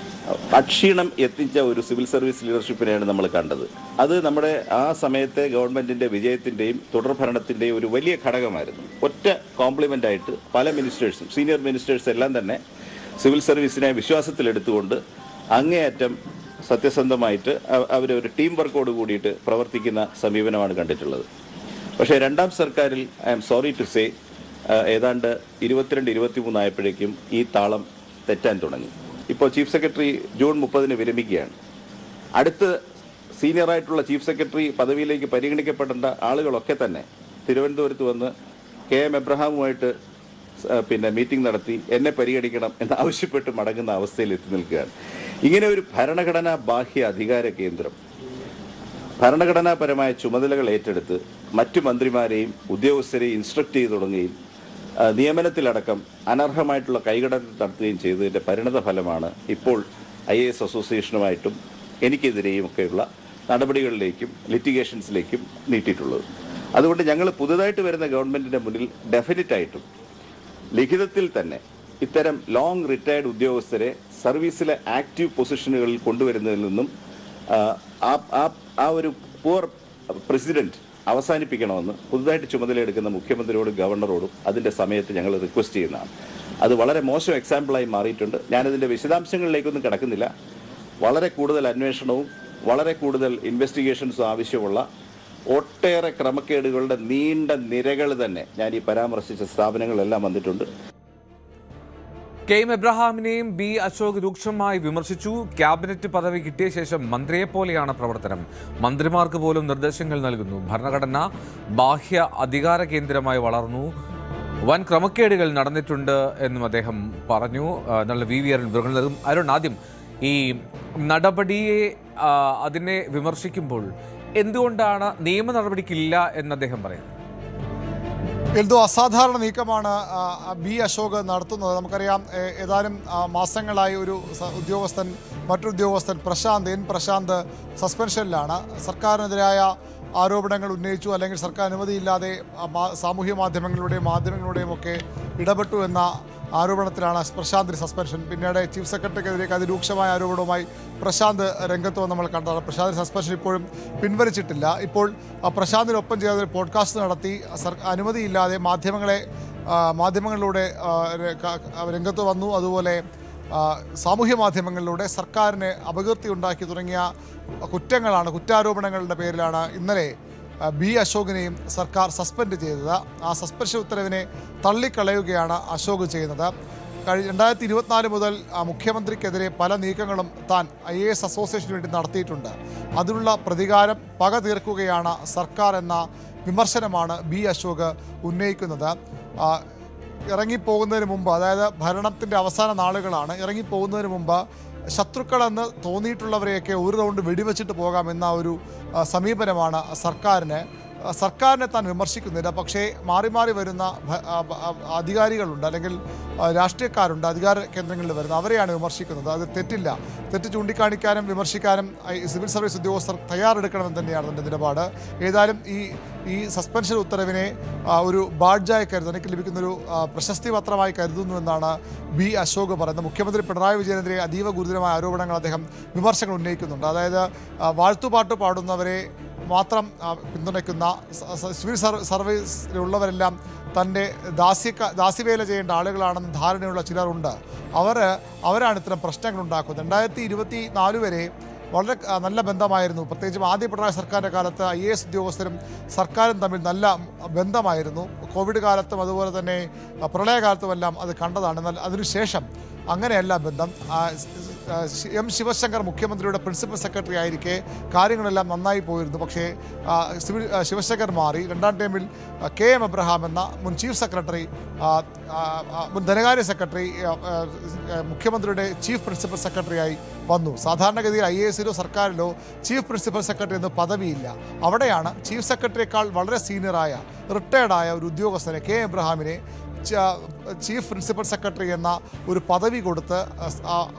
അക്ഷീണം എത്തിച്ച ഒരു സിവിൽ സർവീസ് ലീഡർഷിപ്പിനെയാണ് നമ്മൾ കണ്ടത്. അത് നമ്മുടെ ആ സമയത്തെ ഗവൺമെൻറ്റിൻ്റെ വിജയത്തിൻ്റെയും തുടർ ഭരണത്തിൻ്റെയും ഒരു വലിയ ഘടകമായിരുന്നു. ഒറ്റ കോംപ്ലിമെൻ്റ് ആയിട്ട് പല മിനിസ്റ്റേഴ്സും, സീനിയർ മിനിസ്റ്റേഴ്സ് എല്ലാം തന്നെ സിവിൽ സർവീസിനെ വിശ്വാസത്തിലെടുത്തുകൊണ്ട് അങ്ങേയറ്റം സത്യസന്ധമായിട്ട് അവരൊരു ടീം വർക്കോട് കൂടിയിട്ട് പ്രവർത്തിക്കുന്ന സമീപനമാണ് കണ്ടിട്ടുള്ളത്. പക്ഷേ 2ാം സർക്കാരിൽ I am sorry to say ഏതാണ്ട് 22-23 ആയപ്പോഴേക്കും ഈ താളം തെറ്റാൻ തുടങ്ങി. ഇപ്പോൾ ചീഫ് സെക്രട്ടറി ജൂൺ 30 വിരമിക്കുകയാണ്. അടുത്ത് സീനിയറായിട്ടുള്ള ചീഫ് സെക്രട്ടറി പദവിയിലേക്ക് പരിഗണിക്കപ്പെടേണ്ട ആളുകളൊക്കെ തന്നെ തിരുവനന്തപുരത്ത് വന്ന് KM എബ്രഹാമുമായിട്ട് മീറ്റിംഗ് നടത്തി എന്നെ പരിഗണിക്കണം എന്നാവശ്യപ്പെട്ട് മടങ്ങുന്ന അവസ്ഥയിൽ എത്തി നിൽക്കുകയാണ്. ഇങ്ങനെ ഒരു ഭരണഘടനാ ബാഹ്യ അധികാര കേന്ദ്രം ഭരണഘടനാപരമായ ചുമതലകൾ ഏറ്റെടുത്ത് മറ്റു മന്ത്രിമാരെയും ഉദ്യോഗസ്ഥരെയും ഇൻസ്ട്രക്ട് ചെയ്തു തുടങ്ങുകയും നിയമനത്തിലടക്കം അനർഹമായിട്ടുള്ള കൈകടത്തൽ നടത്തുകയും ചെയ്തതിൻ്റെ പരിണത ഫലമാണ് ഇപ്പോൾ IAS അസോസിയേഷനുമായിട്ടും എനിക്കെതിരെയും ഒക്കെയുള്ള നടപടികളിലേക്കും ലിറ്റിഗേഷൻസിലേക്കും നീട്ടിയിട്ടുള്ളത്. അതുകൊണ്ട് ഞങ്ങൾ പുതുതായിട്ട് വരുന്ന ഗവൺമെൻറ്റിൻ്റെ മുന്നിൽ ഡെഫിനറ്റായിട്ടും ലിഖിതത്തിൽ തന്നെ ഇത്തരം ലോങ് റിട്ടയർഡ് ഉദ്യോഗസ്ഥരെ സർവീസിലെ ആക്റ്റീവ് പൊസിഷനുകളിൽ കൊണ്ടുവരുന്നതിൽ നിന്നും ആ ഒരു പുവർ പ്രസിഡന്റ് അവസാനിപ്പിക്കണമെന്ന് പുതുതായിട്ട് ചുമതലയെടുക്കുന്ന മുഖ്യമന്ത്രിയോടും ഗവർണറോടും അതിൻ്റെ സമയത്ത് ഞങ്ങൾ റിക്വസ്റ്റ് ചെയ്യുന്നതാണ്. അത് വളരെ മോശം എക്സാമ്പിളായി മാറിയിട്ടുണ്ട്. ഞാനതിൻ്റെ വിശദാംശങ്ങളിലേക്കൊന്നും കിടക്കുന്നില്ല. വളരെ കൂടുതൽ അന്വേഷണവും വളരെ കൂടുതൽ ഇൻവെസ്റ്റിഗേഷൻസും ആവശ്യമുള്ള ഒട്ടേറെ ക്രമക്കേടുകളുടെ നീണ്ട നിരകൾ തന്നെ ഞാൻ ഈ പരാമർശിച്ച സ്ഥാപനങ്ങളെല്ലാം വന്നിട്ടുണ്ട്. KM എബ്രഹാമിനെയും ബി അശോക് രൂക്ഷമായി വിമർശിച്ചു. ക്യാബിനറ്റ് പദവി കിട്ടിയ ശേഷം മന്ത്രിയെപ്പോലെയാണ് പ്രവർത്തനം. മന്ത്രിമാർക്ക് പോലും നിർദ്ദേശങ്ങൾ നൽകുന്നു. ഭരണഘടന ബാഹ്യ അധികാര കേന്ദ്രമായി വളർന്നു. വൻ ക്രമക്കേടുകൾ നടന്നിട്ടുണ്ട് എന്നും അദ്ദേഹം പറഞ്ഞു. നല്ല VV അരുൺ വിവരങ്ങൾ നൽകും. അരുൺ, ആദ്യം ഈ നടപടിയെ അതിനെ വിമർശിക്കുമ്പോൾ എന്തുകൊണ്ടാണ് നിയമ നടപടിക്കില്ല എന്ന് അദ്ദേഹം പറയുന്നത്? എൽദോ അസാധാരണ നീക്കമാണ് ബി അശോക് നടത്തുന്നത്. നമുക്കറിയാം ഏതാനും മാസങ്ങളായി ഒരു ഉദ്യോഗസ്ഥൻ മറ്റൊരു ഉദ്യോഗസ്ഥൻ പ്രശാന്ത് സസ്പെൻഷനിലാണ്. സർക്കാരിനെതിരായ ആരോപണങ്ങൾ ഉന്നയിച്ചു, അല്ലെങ്കിൽ സർക്കാർ അനുമതിയില്ലാതെ സാമൂഹ്യ മാധ്യമങ്ങളുടെയും ഒക്കെ ഇടപെട്ടു എന്ന ആരോപണത്തിലാണ് പ്രശാന്തിന് സസ്പെൻഷൻ. പിന്നീട് ചീഫ് സെക്രട്ടറിക്കെതിരെ അതിരൂക്ഷമായ ആരോപണവുമായി പ്രശാന്ത് രംഗത്ത് വന്ന് നമ്മൾ കണ്ടതാണ്. പ്രശാന്തിന് സസ്പെൻഷൻ ഇപ്പോഴും പിൻവലിച്ചിട്ടില്ല. ഇപ്പോൾ പ്രശാന്തിനൊപ്പം ചേർന്ന് പോഡ്കാസ്റ്റ് നടത്തി അനുമതിയില്ലാതെ മാധ്യമങ്ങളിലൂടെ രംഗത്ത് വന്നു. അതുപോലെ സാമൂഹ്യ മാധ്യമങ്ങളിലൂടെ സർക്കാരിനെ അപകീർത്തി ഉണ്ടാക്കി തുടങ്ങിയ കുറ്റാരോപണങ്ങളുടെ പേരിലാണ് ഇന്നലെ ബി അശോകിനെയും സർക്കാർ സസ്പെൻഡ് ചെയ്തത്. ആ സസ്പെൻഷൻ ഉത്തരവിനെ തള്ളിക്കളയുകയാണ് അശോക് ചെയ്യുന്നത്. 2024 മുതൽ മുഖ്യമന്ത്രിക്കെതിരെ പല നീക്കങ്ങളും താൻ IAS അസോസിയേഷന് വേണ്ടി നടത്തിയിട്ടുണ്ട്. അതിനുള്ള പ്രതികാരം പക തീർക്കുകയാണ് സർക്കാർ എന്ന വിമർശനമാണ് ബി അശോക് ഉന്നയിക്കുന്നത്. ഇറങ്ങിപ്പോകുന്നതിന് മുമ്പ്, അതായത് ഭരണത്തിൻ്റെ അവസാന നാളുകളാണ്, ഇറങ്ങിപ്പോകുന്നതിന് മുമ്പ് ശത്രുക്കളെന്ന് തോന്നിയിട്ടുള്ളവരെയൊക്കെ ഒരു റൗണ്ട് വെടിവെച്ചിട്ട് പോകാമെന്ന ഒരു സമീപനമാണ് സർക്കാരിനെ താൻ വിമർശിക്കുന്നില്ല. പക്ഷേ മാറി മാറി വരുന്ന അധികാരികളുണ്ട്, അല്ലെങ്കിൽ രാഷ്ട്രീയക്കാരുണ്ട് അധികാര കേന്ദ്രങ്ങളിൽ വരുന്ന, അവരെയാണ് വിമർശിക്കുന്നത്. അത് തെറ്റില്ല. തെറ്റ് ചൂണ്ടിക്കാണിക്കാനും വിമർശിക്കാനും സിവിൽ സർവീസ് ഉദ്യോഗസ്ഥർ തയ്യാറെടുക്കണമെന്ന് തന്നെയാണ് എൻ്റെ നിലപാട്. ഏതായാലും ഈ സസ്പെൻഷൻ ഉത്തരവിനെ ഒരു ബാഡ്ജായി കരുതുന്നു, എനിക്ക് ലഭിക്കുന്നൊരു പ്രശസ്തി പത്രമായി കരുതുന്നു എന്നാണ് ബി അശോക് പറയുന്നത്. മുഖ്യമന്ത്രി പിണറായി വിജയനെതിരെ അതീവ ഗുരുതരമായ ആരോപണങ്ങൾ അദ്ദേഹം വിമർശനങ്ങൾ ഉന്നയിക്കുന്നുണ്ട്. അതായത് വാഴ്ത്തുപാട്ട് പാടുന്നവരെ മാത്രം പിന്തുണയ്ക്കുന്ന, സിവിൽ സർവീസിലുള്ളവരെല്ലാം തൻ്റെ ദാസ്യവേല ചെയ്യേണ്ട ആളുകളാണെന്ന് ധാരണയുള്ള ചിലരുണ്ട്. അവരാണ് ഇത്തരം പ്രശ്നങ്ങൾ ഉണ്ടാക്കുന്നത്. 2024 വരെ വളരെ നല്ല ബന്ധമായിരുന്നു. പ്രത്യേകിച്ചും ആദ്യ പിണറായി സർക്കാരിൻ്റെ കാലത്ത് IAS ഉദ്യോഗസ്ഥരും സർക്കാരും തമ്മിൽ നല്ല ബന്ധമായിരുന്നു. കോവിഡ് കാലത്തും അതുപോലെ തന്നെ പ്രളയകാലത്തുമെല്ലാം അത് കണ്ടതാണ്. എന്നാൽ അതിനുശേഷം അങ്ങനെയല്ല ബന്ധം. M ശിവശങ്കർ മുഖ്യമന്ത്രിയുടെ പ്രിൻസിപ്പൽ സെക്രട്ടറി ആയിരിക്കെ കാര്യങ്ങളെല്ലാം നന്നായി പോയിരുന്നു. പക്ഷേ ശിവശങ്കർ മാറി. രണ്ടാം ടൈമിൽ KM എബ്രഹാം എന്ന മുൻ ചീഫ് സെക്രട്ടറി, മുൻ ധനകാര്യ സെക്രട്ടറി മുഖ്യമന്ത്രിയുടെ ചീഫ് പ്രിൻസിപ്പൽ സെക്രട്ടറിയായി വന്നു. സാധാരണഗതിയിൽ IASലോ സർക്കാരിലോ ചീഫ് പ്രിൻസിപ്പൽ സെക്രട്ടറി എന്ന പദവിയില്ല. അവിടെയാണ് ചീഫ് സെക്രട്ടറിയേക്കാൾ വളരെ സീനിയറായ റിട്ടയർഡായ ഒരു ഉദ്യോഗസ്ഥനെ KM എബ്രഹാമിനെ ചീഫ് പ്രിൻസിപ്പൽ സെക്രട്ടറി എന്ന ഒരു പദവി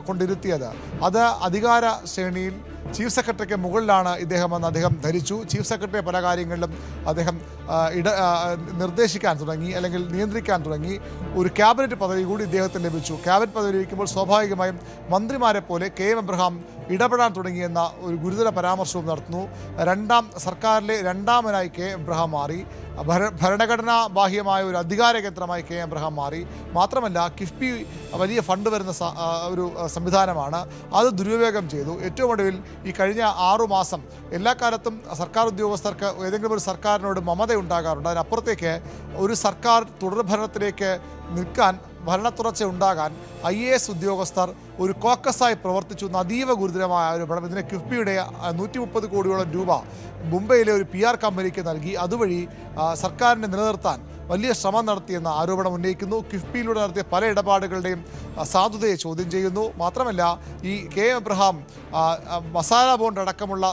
കൊണ്ടിരുത്തിയത്. അത് അധികാര ശ്രേണിയിൽ ചീഫ് സെക്രട്ടറിക്ക് മുകളിലാണ് ഇദ്ദേഹമെന്ന് അദ്ദേഹം ധരിച്ചു. ചീഫ് സെക്രട്ടറി പല കാര്യങ്ങളിലും അദ്ദേഹം നിർദ്ദേശിക്കാൻ തുടങ്ങി, അല്ലെങ്കിൽ നിയന്ത്രിക്കാൻ തുടങ്ങി. ഒരു ക്യാബിനറ്റ് പദവി കൂടി ഇദ്ദേഹത്തിന് ലഭിച്ചു. ക്യാബിനറ്റ് പദവി ലഭിക്കുമ്പോൾ സ്വാഭാവികമായും മന്ത്രിമാരെ പോലെ KM എബ്രഹാം ഇടപെടാൻ തുടങ്ങിയെന്ന ഒരു ഗുരുതര പരാമർശവും നടത്തുന്നു. സർക്കാരിലെ രണ്ടാമനായി KM എബ്രഹാം മാറി. ഭരണഘടനാ ബാഹ്യമായ ഒരു അധികാര കേന്ദ്രമായി KM എബ്രഹാം മാറി. മാത്രമല്ല കിഫ്ബി വലിയ ഫണ്ട് വരുന്ന ഒരു സംവിധാനമാണ്. അത് ദുരുപയോഗം ചെയ്തു. ഏറ്റവും ഒടുവിൽ ഈ കഴിഞ്ഞ 6 മാസം എല്ലാ കാലത്തും സർക്കാർ ഉദ്യോഗസ്ഥർക്ക് ഏതെങ്കിലും ഒരു സർക്കാരിനോട് മമത ഉണ്ടാകാറുണ്ട്. അതിനപ്പുറത്തേക്ക് ഒരു സർക്കാർ തുടർഭരണത്തിലേക്ക് നിൽക്കാൻ, ഭരണത്തുടർച്ച ഉണ്ടാകാൻ IAS ഉദ്യോഗസ്ഥർ ഒരു കോക്കസായി പ്രവർത്തിച്ചു എന്ന അതീവ ഗുരുതരമായ ആരോപണം. ഇതിന് കിഫ്ബിയുടെ 130 കോടിയോളം രൂപ മുംബൈയിലെ ഒരു PR കമ്പനിക്ക് നൽകി അതുവഴി സർക്കാരിനെ നിലനിർത്താൻ വലിയ ശ്രമം നടത്തിയെന്ന ആരോപണം ഉന്നയിക്കുന്നു. കിഫ്ബിയിലൂടെ നടത്തിയ പല ഇടപാടുകളുടെയും സാധുതയെ ചോദ്യം ചെയ്യുന്നു. മാത്രമല്ല ഈ KM എബ്രഹാം മസാല ബോണ്ട് അടക്കമുള്ള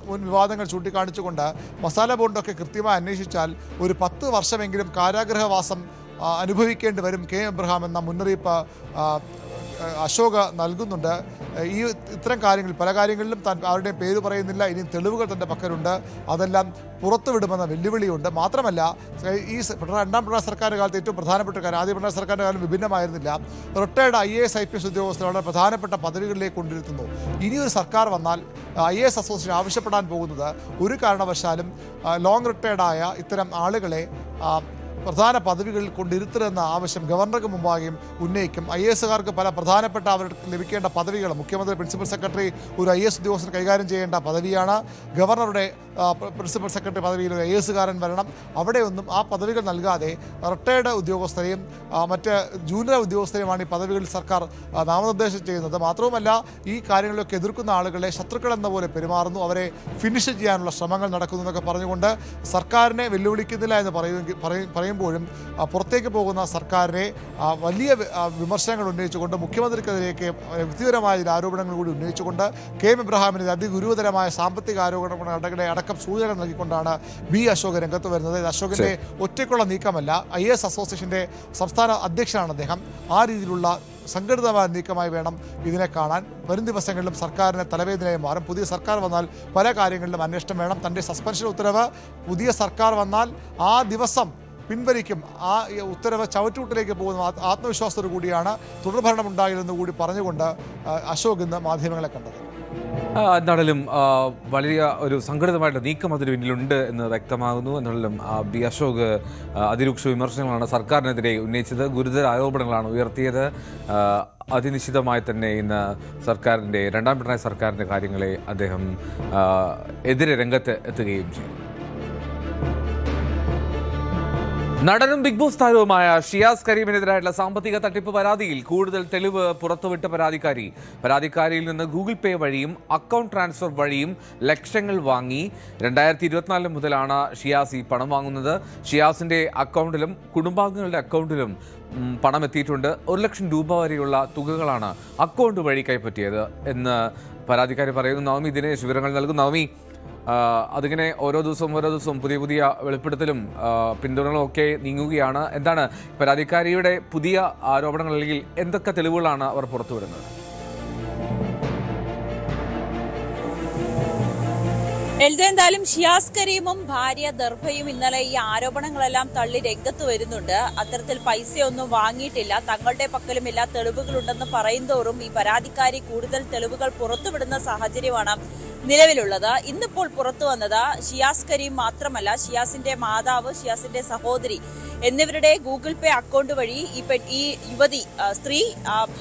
മുൻ വിവാദങ്ങൾ ചൂണ്ടിക്കാണിച്ചുകൊണ്ട് മസാല ബോണ്ടൊക്കെ കൃത്യമായി അന്വേഷിച്ചാൽ ഒരു 10 വർഷമെങ്കിലും കാരാഗൃഹവാസം അനുഭവിക്കേണ്ടി വരും KM എബ്രഹാം എന്ന മുന്നറിയിപ്പ് അശോക് നൽകുന്നുണ്ട്. ഇത്തരം കാര്യങ്ങൾ പല കാര്യങ്ങളിലും താൻ അവരുടെ പേര് പറയുന്നില്ല. ഇനിയും തെളിവുകൾ തൻ്റെ പക്കലുണ്ട്. അതെല്ലാം പുറത്തുവിടുമെന്ന വെല്ലുവിളിയുണ്ട്. മാത്രമല്ല ഈ രണ്ടാം പിണറായി സർക്കാരിൻ്റെ കാലത്ത് ഏറ്റവും പ്രധാനപ്പെട്ട കാര്യം, ആദ്യ പിണറായി സർക്കാരിൻ്റെ കാലം വിഭിന്നമായിരുന്നില്ല. റിട്ടയർഡ് IAS IPS ഉദ്യോഗസ്ഥരെ വളരെ പ്രധാനപ്പെട്ട പദവികളിലേക്ക് കൊണ്ടിരുത്തുന്നു. ഇനിയൊരു സർക്കാർ വന്നാൽ IAS അസോസിയേഷൻ ആവശ്യപ്പെടാൻ പോകുന്നത് ഒരു കാരണവശാലും ലോങ് റിട്ടയർഡായ ഇത്തരം ആളുകളെ പ്രധാന പദവികളിൽ കൊണ്ടിരുത്തരുന്ന ആവശ്യം ഗവർണർക്ക് മുമ്പാകെയും ഉന്നയിക്കും. IASകാർക്ക് പല പ്രധാനപ്പെട്ട അവർക്ക് ലഭിക്കേണ്ട പദവികൾ, മുഖ്യമന്ത്രി പ്രിൻസിപ്പൽ സെക്രട്ടറി ഒരു IAS ഉദ്യോഗസ്ഥൻ കൈകാര്യം ചെയ്യേണ്ട പദവിയാണ്. ഗവർണറുടെ പ്രിൻസിപ്പൽ സെക്രട്ടറി പദവിയിൽ ഒരു IASകാരൻ വരണം. അവിടെയൊന്നും ആ പദവികൾ നൽകാതെ റിട്ടയർഡ് ഉദ്യോഗസ്ഥരെയും മറ്റ് ജൂനിയർ ഉദ്യോഗസ്ഥരെയുമാണ് ഈ പദവികളിൽ സർക്കാർ നാമനിർദ്ദേശം ചെയ്യുന്നത്. മാത്രവുമല്ല ഈ കാര്യങ്ങളിലൊക്കെ എതിർക്കുന്ന ആളുകളെ ശത്രുക്കൾ എന്ന പോലെ പെരുമാറുന്നു, അവരെ ഫിനിഷ് ചെയ്യാനുള്ള ശ്രമങ്ങൾ നടക്കുന്നു എന്നൊക്കെ പറഞ്ഞുകൊണ്ട് സർക്കാരിനെ വെല്ലുവിളിക്കുന്നില്ല എന്ന് പറയുമ്പോൾ പറയുമ്പോഴും പുറത്തേക്ക് പോകുന്ന സർക്കാരിനെ വലിയ വിമർശനങ്ങൾ ഉന്നയിച്ചുകൊണ്ട് മുഖ്യമന്ത്രിക്കെതിരെയൊക്കെ വ്യക്തിപരമായ ചില ആരോപണങ്ങൾ കൂടി ഉന്നയിച്ചുകൊണ്ട് KM ഇബ്രാഹിമിനെതിരെ അതിഗുരുതരമായ സാമ്പത്തിക ആരോപണങ്ങളുടെ അടക്കം സൂചന നൽകിക്കൊണ്ടാണ് B. അശോക് രംഗത്ത് വരുന്നത്. ഇത് അശോകിൻ്റെ ഒറ്റയ്ക്കുള്ള നീക്കമല്ല. IAS അസോസിയേഷൻ്റെ സംസ്ഥാന അധ്യക്ഷനാണ് അദ്ദേഹം. ആ രീതിയിലുള്ള സംഘടിതമായ നീക്കമായി വേണം ഇതിനെ കാണാൻ. വരും ദിവസങ്ങളിലും സർക്കാരിന് തലവേദനയായി മാറും. പുതിയ സർക്കാർ വന്നാൽ പല കാര്യങ്ങളിലും അന്വേഷണം വേണം. തൻ്റെ സസ്പെൻഷൻ ഉത്തരവ് പുതിയ സർക്കാർ വന്നാൽ ആ ദിവസം പിൻവലിക്കും. ആ ഉത്തരവ് ചവറ്റുകുട്ടിലേക്ക് പോകുന്ന ആത്മവിശ്വാസത്തോടു കൂടിയാണ് തുടർഭരണം ഉണ്ടാകില്ലെന്ന് കൂടി പറഞ്ഞുകൊണ്ട് അശോക് ഇന്ന് മാധ്യമങ്ങളെ കണ്ടത്. എന്നാലും വലിയ ഒരു സംഘടിതമായിട്ട് നീക്കം അതിന് പിന്നിലുണ്ട് എന്ന് വ്യക്തമാകുന്നു. എന്നാലും B. അശോക് അതിരൂക്ഷ വിമർശനങ്ങളാണ് സർക്കാരിനെതിരെ ഉന്നയിച്ചത്, ഗുരുതര ആരോപണങ്ങളാണ് ഉയർത്തിയത്. അതിനിശ്ചിതമായി തന്നെ ഇന്ന് സർക്കാരിൻ്റെ രണ്ടാം പിണറായി സർക്കാരിൻ്റെ കാര്യങ്ങളെ അദ്ദേഹം എതിരെ രംഗത്ത് എത്തുകയും ചെയ്തു. നടനും ബിഗ് ബോസ് താരവുമായ ഷിയാസ് കരീമിനെതിരായിട്ടുള്ള സാമ്പത്തിക തട്ടിപ്പ് പരാതിയിൽ കൂടുതൽ തെളിവ് പുറത്തുവിട്ട പരാതിക്കാരിയിൽ നിന്ന് ഗൂഗിൾ പേ വഴിയും അക്കൗണ്ട് ട്രാൻസ്ഫർ വഴിയും ലക്ഷങ്ങൾ വാങ്ങി. 2024 മുതലാണ് ഷിയാസ് ഈ പണം വാങ്ങുന്നത്. ഷിയാസിന്റെ അക്കൗണ്ടിലും കുടുംബാംഗങ്ങളുടെ അക്കൗണ്ടിലും പണം എത്തിയിട്ടുണ്ട്. 1 ലക്ഷം രൂപ വരെയുള്ള തുകകളാണ് അക്കൗണ്ട് വഴി കൈപ്പറ്റിയത് എന്ന് പരാതിക്കാരി പറയുന്നു. നവമി ദിനേശ് വിവരങ്ങൾ നൽകും. നവമി, അതിങ്ങനെ ഓരോ ദിവസവും പുതിയ വെളിപ്പെടുത്തലും പിന്തുണകളും ഒക്കെ നീങ്ങുകയാണ്. എന്താണ് പരാതിക്കാരിയുടെ പുതിയ ആരോപണങ്ങൾ, അല്ലെങ്കിൽ എന്തൊക്കെ തെളിവുകളാണ് അവർ പുറത്തുവിടുന്നത്? എന്തായാലും ഷിയാസ് കരീമും ഭാര്യ ദർഭയും ഇന്നലെ ഈ ആരോപണങ്ങളെല്ലാം തള്ളി രംഗത്ത് വരുന്നുണ്ട്. അത്തരത്തിൽ പൈസയൊന്നും വാങ്ങിയിട്ടില്ല, തങ്ങളുടെ പക്കലും എല്ലാ തെളിവുകളുണ്ടെന്ന് പറയുന്തോറും ഈ പരാതിക്കാരി കൂടുതൽ തെളിവുകൾ പുറത്തുവിടുന്ന സാഹചര്യമാണ് നിലവിലുള്ളത്. ഇന്നിപ്പോൾ പുറത്തു വന്നത് ഷിയാസ് കരീം മാത്രമല്ല, ഷിയാസിന്റെ മാതാവ്, ഷിയാസിന്റെ സഹോദരി എന്നിവരുടെ ഗൂഗിൾ പേ അക്കൗണ്ട് വഴി ഈ യുവതി സ്ത്രീ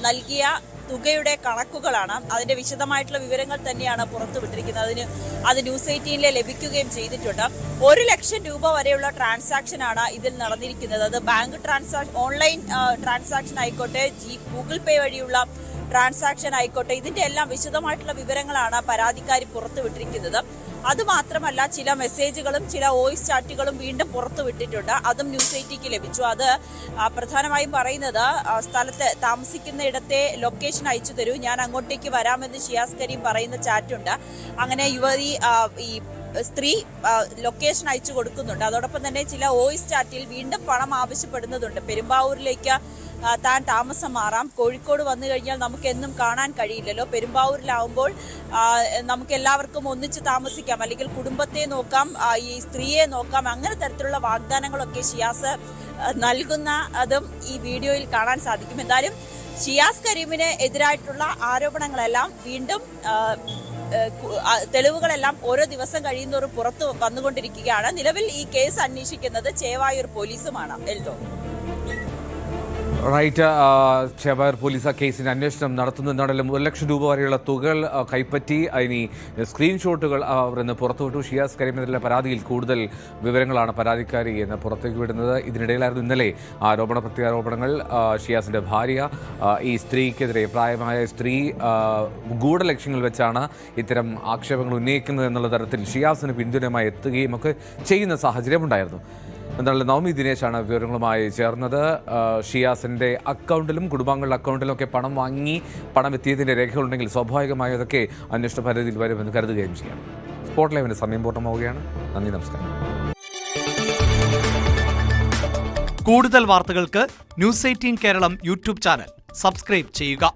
നൽകിയ തുകയുടെ കണക്കുകളാണ്. അതിന്റെ വിശദമായിട്ടുള്ള വിവരങ്ങൾ തന്നെയാണ് പുറത്തുവിട്ടിരിക്കുന്നത്. അത് ന്യൂസ് 18 ലഭിക്കുകയും ചെയ്തിട്ടുണ്ട്. 1 ലക്ഷം രൂപ വരെയുള്ള ട്രാൻസാക്ഷൻ ആണ് ഇതിൽ നടന്നിരിക്കുന്നത്. അത് ബാങ്ക് ട്രാൻസാക്ഷൻ, ഓൺലൈൻ ട്രാൻസാക്ഷൻ ആയിക്കോട്ടെ, ഗൂഗിൾ പേ വഴിയുള്ള ട്രാൻസാക്ഷൻ ആയിക്കോട്ടെ, ഇതിന്റെ എല്ലാം വിശദമായിട്ടുള്ള വിവരങ്ങളാണ് പരാതിക്കാരി പുറത്തുവിട്ടിരിക്കുന്നത്. അതുമാത്രമല്ല, ചില മെസ്സേജുകളും ചില വോയിസ് ചാറ്റുകളും വീണ്ടും പുറത്തുവിട്ടിട്ടുണ്ട്. അതും ന്യൂസ് 18 ലഭിച്ചു. അത് പ്രധാനമായും പറയുന്നത് സ്ഥലത്ത് താമസിക്കുന്നിടത്തെ ലൊക്കേഷൻ അയച്ചു തരൂ, ഞാൻ അങ്ങോട്ടേക്ക് വരാമെന്ന് ഷിയാസ് കരീം പറയുന്ന ചാറ്റുണ്ട്. അങ്ങനെ യുവതി ഈ സ്ത്രീ ലൊക്കേഷൻ അയച്ചു കൊടുക്കുന്നുണ്ട്. അതോടൊപ്പം തന്നെ ചില വോയിസ് ചാറ്റിൽ വീണ്ടും പണം ആവശ്യപ്പെടുന്നതുണ്ട്. പെരുമ്പാവൂരിലേക്ക് താൻ താമസം മാറാം, കോഴിക്കോട് വന്നു കഴിഞ്ഞാൽ നമുക്ക് എന്നും കാണാൻ കഴിയില്ലല്ലോ, പെരുമ്പാവൂരിലാവുമ്പോൾ നമുക്ക് എല്ലാവർക്കും ഒന്നിച്ച് താമസിക്കാം, അല്ലെങ്കിൽ കുടുംബത്തെ നോക്കാം, ഈ സ്ത്രീയെ നോക്കാം, അങ്ങനെ തരത്തിലുള്ള വാഗ്ദാനങ്ങളൊക്കെ ഷിയാസ് നൽകുന്ന അതും ഈ വീഡിയോയിൽ കാണാൻ സാധിക്കും. എന്തായാലും ഷിയാസ് കരീമിന് എതിരായിട്ടുള്ള ആരോപണങ്ങളെല്ലാം വീണ്ടും തെളിവുകളെല്ലാം ഓരോ ദിവസം കഴിയുന്നതോറും പുറത്തു വന്നുകൊണ്ടിരിക്കുകയാണ്. നിലവിൽ ഈ കേസ് അന്വേഷിക്കുന്നത് ചേവായൂർ പോലീസുമാണ്. എൽദോ റൈറ്റ്, ചേവായൂർ പോലീസ് ആ കേസിന് അന്വേഷണം നടത്തുന്നതിനാണെങ്കിലും 1 ലക്ഷം രൂപ വരെയുള്ള തുകകൾ കൈപ്പറ്റി അതിന് സ്ക്രീൻഷോട്ടുകൾ അവർ ഇന്ന് പുറത്തുവിട്ടു. ഷിയാസ് കരീമിനെതിരെ പരാതിയിൽ കൂടുതൽ വിവരങ്ങളാണ് പരാതിക്കാരി എന്ന് പുറത്തേക്ക് വിടുന്നത്. ഇതിനിടയിലായിരുന്നു ഇന്നലെ പ്രത്യാരോപണങ്ങൾ. ഷിയാസിൻ്റെ ഭാര്യ ഈ സ്ത്രീക്കെതിരെ, പ്രായമായ സ്ത്രീ ഗൂഢലക്ഷ്യങ്ങൾ വെച്ചാണ് ഇത്തരം ആക്ഷേപങ്ങൾ ഉന്നയിക്കുന്നത് എന്നുള്ള തരത്തിൽ ഷിയാസിന് പിന്തുണയുമായി എത്തുകയും ഒക്കെ ചെയ്യുന്ന സാഹചര്യമുണ്ടായിരുന്നു. എന്നാലും നവമി ദിനേശാണ് വിവരങ്ങളുമായി ചേർന്നത്. ഷിയാസിൻ്റെ അക്കൗണ്ടിലും കുടുംബാംഗങ്ങളുടെ അക്കൗണ്ടിലും ഒക്കെ പണം എത്തിയതിൻ്റെ രേഖകളുണ്ടെങ്കിൽ സ്വാഭാവികമായും അതൊക്കെ അന്വേഷണ പരിധിയിൽ വരുമെന്ന് കരുതുകയും ചെയ്യാം. സ്പോട്ട് ലൈവിൻ്റെ സമയം പൂർണ്ണമാവുകയാണ്. നന്ദി, നമസ്കാരം. കൂടുതൽ വാർത്തകൾക്ക് news 18 Keralam YouTube channel subscribe ചെയ്യുക.